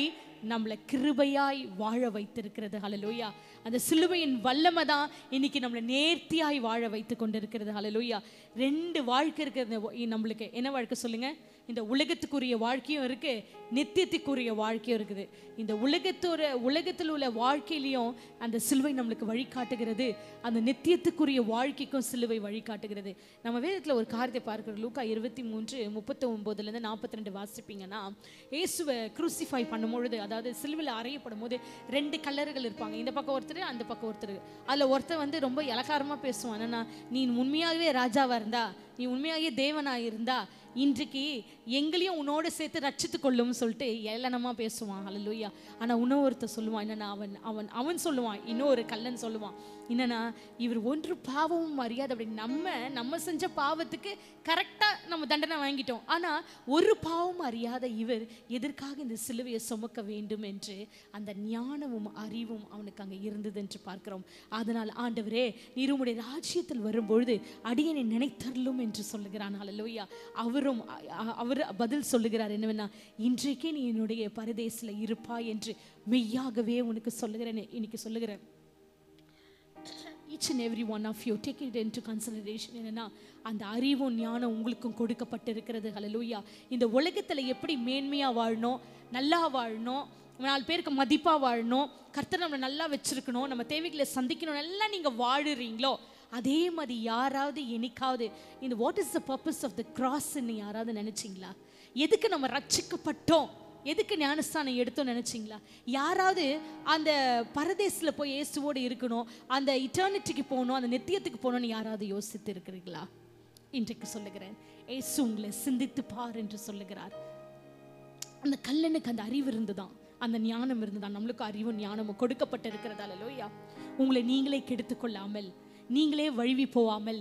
நம்மளை கிருபையாய் வாழ வைத்திருக்கிறது. ஹல்லேலூயா. அந்த சிலுவையின் வல்லமை தான் இன்னைக்கு நம்மளை நேர்த்தியாய் வாழ வைத்து கொண்டிருக்கிறது. ஹல்லேலூயா. 2 வாழ்க்கை இருக்கிறது நம்மளுக்கு. என்ன வாழ்க்கை சொல்லுங்க? இந்த உலகத்துக்குரிய வாழ்க்கையும் இருக்கு, நித்தியத்துக்குரிய வாழ்க்கையும் இருக்குது. இந்த உலகத்தில் உள்ள வாழ்க்கையிலையும் அந்த சிலுவை நம்மளுக்கு வழிகாட்டுகிறது, அந்த நித்தியத்துக்குரிய வாழ்க்கைக்கும் சிலுவை வழிகாட்டுகிறது. நம்ம வேதத்தில் ஒரு காரியத்தை பார்க்கிறோம். லூக்கா 23:39 42 வாசிப்பீங்கன்னா, இயேசுவை குரூசிஃபை பண்ணும்பொழுது, அதாவது சிலுவையில் அறையப்படும் போது 2 கல்லர்கள் இருப்பாங்க. இந்த பக்கம் ஒருத்தர், அந்த பக்கம் ஒருத்தர். அதில் ஒருத்தர் ரொம்ப இலக்காரமாக பேசுவான். என்னன்னா, நீ உண்மையாகவே ராஜாவா இருந்தா, நீ உண்மையாகவே தேவனாக இருந்தா, இன்றைக்கு எங்களையும் உன்னோட சேர்த்து ரட்சித்து கொள்ளும் சொல்லிட்டு ஏளனமா பேசுவான். ஹல்லேலூயா. ஆனா இன்னொருத்தர் சொல்லுவான், என்னன்னா அவன் சொல்லுவான், இன்னொரு கல்லன் சொல்லுவான், என்னன்னா இவர் ஒன்று பாவமும் அறியாது, அப்படி நம்ம செஞ்ச பாவத்துக்கு கரெக்டா நம்ம தண்டனை வாங்கிட்டோம், ஆனா ஒரு பாவமும் அறியாத இவர் எதற்காக இந்த சிலுவையை சுமக்க வேண்டும் என்று அந்த ஞானமும் அறிவும் அவனுக்கு அங்கே இருந்தது என்று பார்க்கிறோம். அதனால் ஆண்டவரே, நீர் உம்முடைய ராஜ்யத்தில் வரும்பொழுது அடியனை நினைத்தருளும் என்று சொல்லுகிறான். ஹல்லேலூயா. அவர் பதில் சொல்லுகிறார் என்னவென்னா, இன்றைக்கே நீ என்னுடைய பரதேசில் இருப்பாய் என்று மெய்யாகவே உனக்கு சொல்லுகிறேன். இன்னைக்கு சொல்லுகிறேன், each and every one of you take it into consideration. என்னன்னா, அந்த அறிவும் ஞானம் உங்களுக்கும் கொடுக்கப்பட்டிருக்கிறது. ஹல்லேலூயா. இந்த உலகத்துல எப்படி மேன்மையா வாழணும், நல்லா வாழணும், 4 பேருக்கு மதிப்பா வாழணும், கர்த்தர் நம்மளை நல்லா வச்சிருக்கணும், நம்ம தேவைகளை சந்திக்கணும், எல்லாம் நீங்க வாழுறீங்களோ, அதே மாதிரி யாராவது என்னைக்காவது இந்த what is the purpose of the கிராஸ்ன்னு யாராவது நினைச்சிங்களா? எதுக்கு நம்ம ரட்சிக்கப்பட்டோம், எதுக்கு ஞானஸ்தானம் எடுத்தோம் நினைச்சிங்களா? யாராவது அந்த பரதேசில் போய் இயேசுவோடு இருக்கணும், அந்த இட்டர்னிட்டிக்கு போகணும், அந்த நித்தியத்துக்கு போகணும்னு யாராவது யோசித்து இருக்கிறீங்களா? இன்றைக்கு சொல்லுகிறேன், இயேசு உங்களை சிந்தித்து பார் என்று சொல்லுகிறார். அந்த கல்லனுக்கு அந்த அறிவு இருந்துதான், அந்த ஞானம் இருந்துதான். நம்மளுக்கு அறிவும் ஞானமும் கொடுக்கப்பட்டிருக்கிறதா? ஹல்லேலூயா. உங்களை நீங்களே கெடுத்துக்கொள்ளாமல், நீங்களே வழுவி போகாமல்,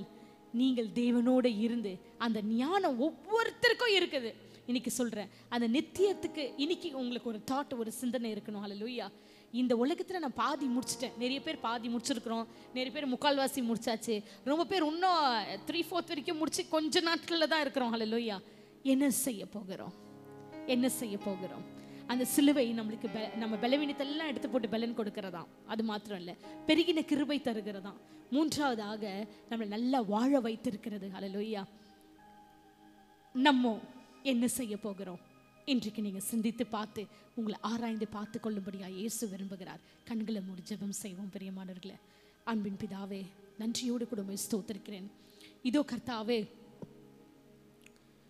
நீங்கள் தேவனோடு இருந்து, அந்த ஞானம் ஒவ்வொருத்தருக்கும் இருக்குது. இன்னைக்கு சொல்றேன், அந்த நித்தியத்துக்கு இன்னைக்கு உங்களுக்கு ஒரு தாட், ஒரு சிந்தனை இருக்கணும். ஹல்லேலூயா. இந்த உலகத்துல நான் பாதி முடிச்சிட்டேன், நிறைய பேர் பாதி முடிச்சிருக்கிறோம், நிறைய பேர் முக்கால்வாசி முடிச்சாச்சு, ரொம்ப பேர் இன்னும் 3/4 வரைக்கும் முடிச்சு கொஞ்ச நாட்கள்ல தான் இருக்கிறோம். ஹல்லேலூயா. என்ன செய்ய போகிறோம்? என்ன செய்ய போகிறோம்? அந்த சிலுவை நம்மளுக்கு நம்ம பலவீனத்தெல்லாம் எடுத்து போட்டு பலன் கொடுக்கிறதாம். அது மாத்திரம் இல்லை, பெருகின கிருபை தருகிறதாம். 3ஆவதாக நம்மளை நல்லா வாழ வைத்திருக்கிறது. ஹல்லேலூயா. நம்ம என்ன செய்ய போகிறோம்? இன்றைக்கு நீங்க சிந்தித்து பார்த்து, உங்களை ஆராய்ந்து பார்த்து கொள்ளும்படியா இயேசு விரும்புகிறார். கண்களை மூடி ஜெபம் செய்வோம். பிரியமானவர்களே, அன்பின் பிதாவே, நன்றியோடு கூட உம்மை ஸ்தோத்திரிக்கிறேன். இதோ கர்த்தாவே,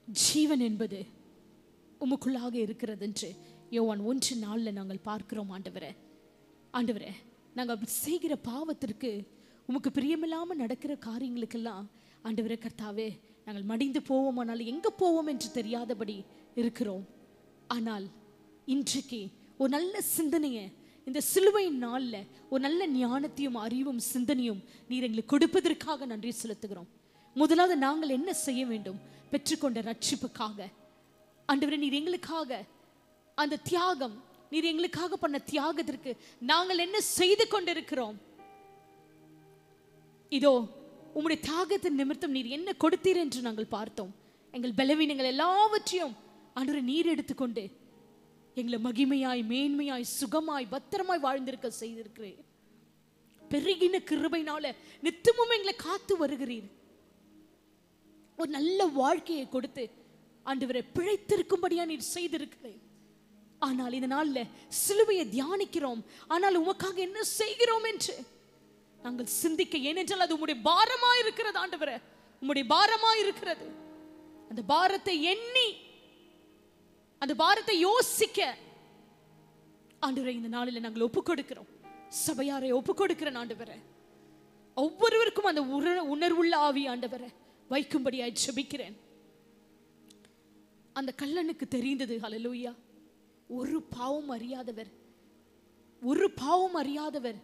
ஜீவன் என்பது உமக்குள்ளாக இருக்கிறது என்று யோவான் 1:4 நாங்கள் பார்க்கிறோம். ஆண்டவரே, நாங்கள் செய்கிற பாவத்திற்கு, உமக்கு பிரியமில்லாமல் நடக்கிற காரியங்களுக்கெல்லாம் ஆண்டவரே கர்த்தாவே, நாங்கள் மடிந்து போவோமானாலும் எங்கே போவோம் என்று தெரியாதபடி இருக்கிறோம். ஆனால் இன்றைக்கு ஒரு நல்ல சிந்தனையை, இந்த சிலுவையின் நாளில் ஒரு நல்ல ஞானத்தையும் அறிவும் சிந்தனையும் நீர் எங்களுக்கு கொடுப்பதற்காக நன்றி செலுத்துகிறோம். முதலாவது நாங்கள் என்ன செய்ய வேண்டும்? பெற்றுக்கொண்ட ரட்சிப்புக்காக ஆண்டவரே, நீர் எங்களுக்காக அந்த தியாகம், நீர் எங்களுக்காக பண்ண தியாகத்திற்கு நாங்கள் என்ன செய்து கொண்டிருக்கிறோம்? இதோ உம்முடைய தியாகத்தின் நிமித்தம் நீர் என்ன கொடுத்தீர் என்று நாங்கள் பார்த்தோம். எங்கள் பலவீனங்கள் எல்லாவற்றையும் ஆண்டவரே நீர் எடுத்துக்கொண்டு எங்களை மகிமையாய், மேன்மையாய், சுகமாய், பத்திரமாய் வாழ்ந்திருக்க செய்திருக்கிறீர். பெருகின கிருபையினால நித்தமும் எங்களை காத்து வருகிறீர். ஒரு நல்ல வாழ்க்கையை கொடுத்து ஆண்டவரே பிழைத்திருக்கும்படியா நீர் செய்திருக்கிறீர். ஆனால் இந்த நாள்ல சிலுவையை தியானிக்கிறோம், ஆனால் உமக்காக என்ன செய்கிறோம் என்று நாங்கள் சிந்திக்க, ஏனென்றால் அது உம்முடைய பாரமா இருக்கிறது ஆண்டவரே, உம்முடைய பாரமா இருக்கிறது. அந்த பாரத்தை எண்ணி, அந்த பாரத்தை யோசிக்க ஆண்டவரே இந்த நாளில் நாங்கள் ஒப்புக் கொடுக்கிறோம். சபையாரை ஒப்புக் கொடுக்கிறேன் ஆண்டவரே. ஒவ்வொருவருக்கும் அந்த உணர்வுள்ள ஆவி ஆண்டவரே வைக்கும்படியாய் ஜெபிக்கிறேன். அந்த கள்ளனுக்கு தெரிந்தது, ஹல்லேலூயா, ஒரு பாவம் அறியாதவர், ஒரு பாவம் அறியாதவர்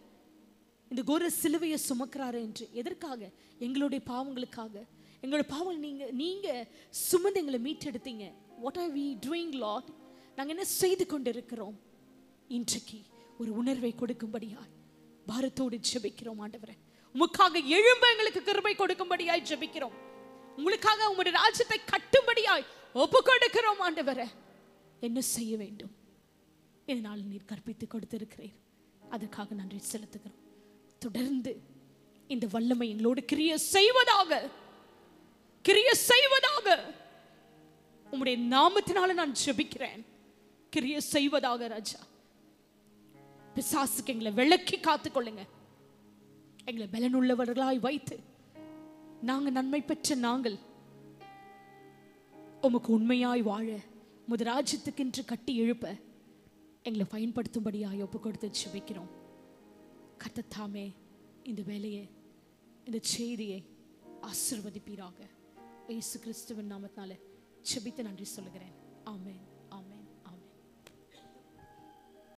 இந்த கோர சிலுவையை சுமக்கிறாரு என்று. எதற்காக? எங்களுடைய பாவங்களுக்காக. எங்களுடைய பாவம் நீங்க சுமந்து எங்களை மீட்டெடுத்தீங்க. What are we doing lord? நாங்கள் என்ன செய்து கொண்டிருக்கிறோம்? இன்றைக்கு ஒரு உணர்வை கொடுக்கும்படியாய் பாரத்தோடு ஜெபிக்கிறோம் ஆண்டவரே. உமக்காக எழும்ப எங்களுக்கு கிருபை கொடுக்கும்படியாய் ஜெபிக்கிறோம். உங்களுக்காக உங்களுடைய ராஜ்யத்தை கட்டும்படியாய் ஒப்பு கொடுக்கிறோம் ஆண்டவரே. என்ன செய்ய வேண்டும்? இதனால் நீர் கற்பித்து கொடுத்திருக்கிறீர், அதற்காக நன்றி செலுத்துகிறோம். தொடர்ந்து இந்த வல்லமை எங்களோடு கிரியை செய்வதாக, கிரியை செய்வதாக. உம்முடைய நாமத்தினால நான் ஜெபிக்கிறேன், கிரியை செய்வதாக ராஜா. பிசாசுக்கு எங்களை விலக்கி காத்துக்கொள்ளுங்க. எங்களை பலனுள்ளவர்களாய் வைத்து நாங்க நன்மை பெற்ற நாங்கள் உமக்கு உண்மையாய் வாழ, உமது ராஜ்யத்துக்கென்று கட்டி எழுப்ப எங்களை பயன்படுத்தும்படியாய் ஒப்பு கொடுத்து ஜெபிக்கிறோம். கர்த்தர் தாமே இந்த வேலையை, இந்த செய்தியை ஆசீர்வதிப்பீராக. இயேசு கிறிஸ்துவின் நாமத்தினால ஜெபித்து நன்றி சொல்லுகிறேன். ஆமென்.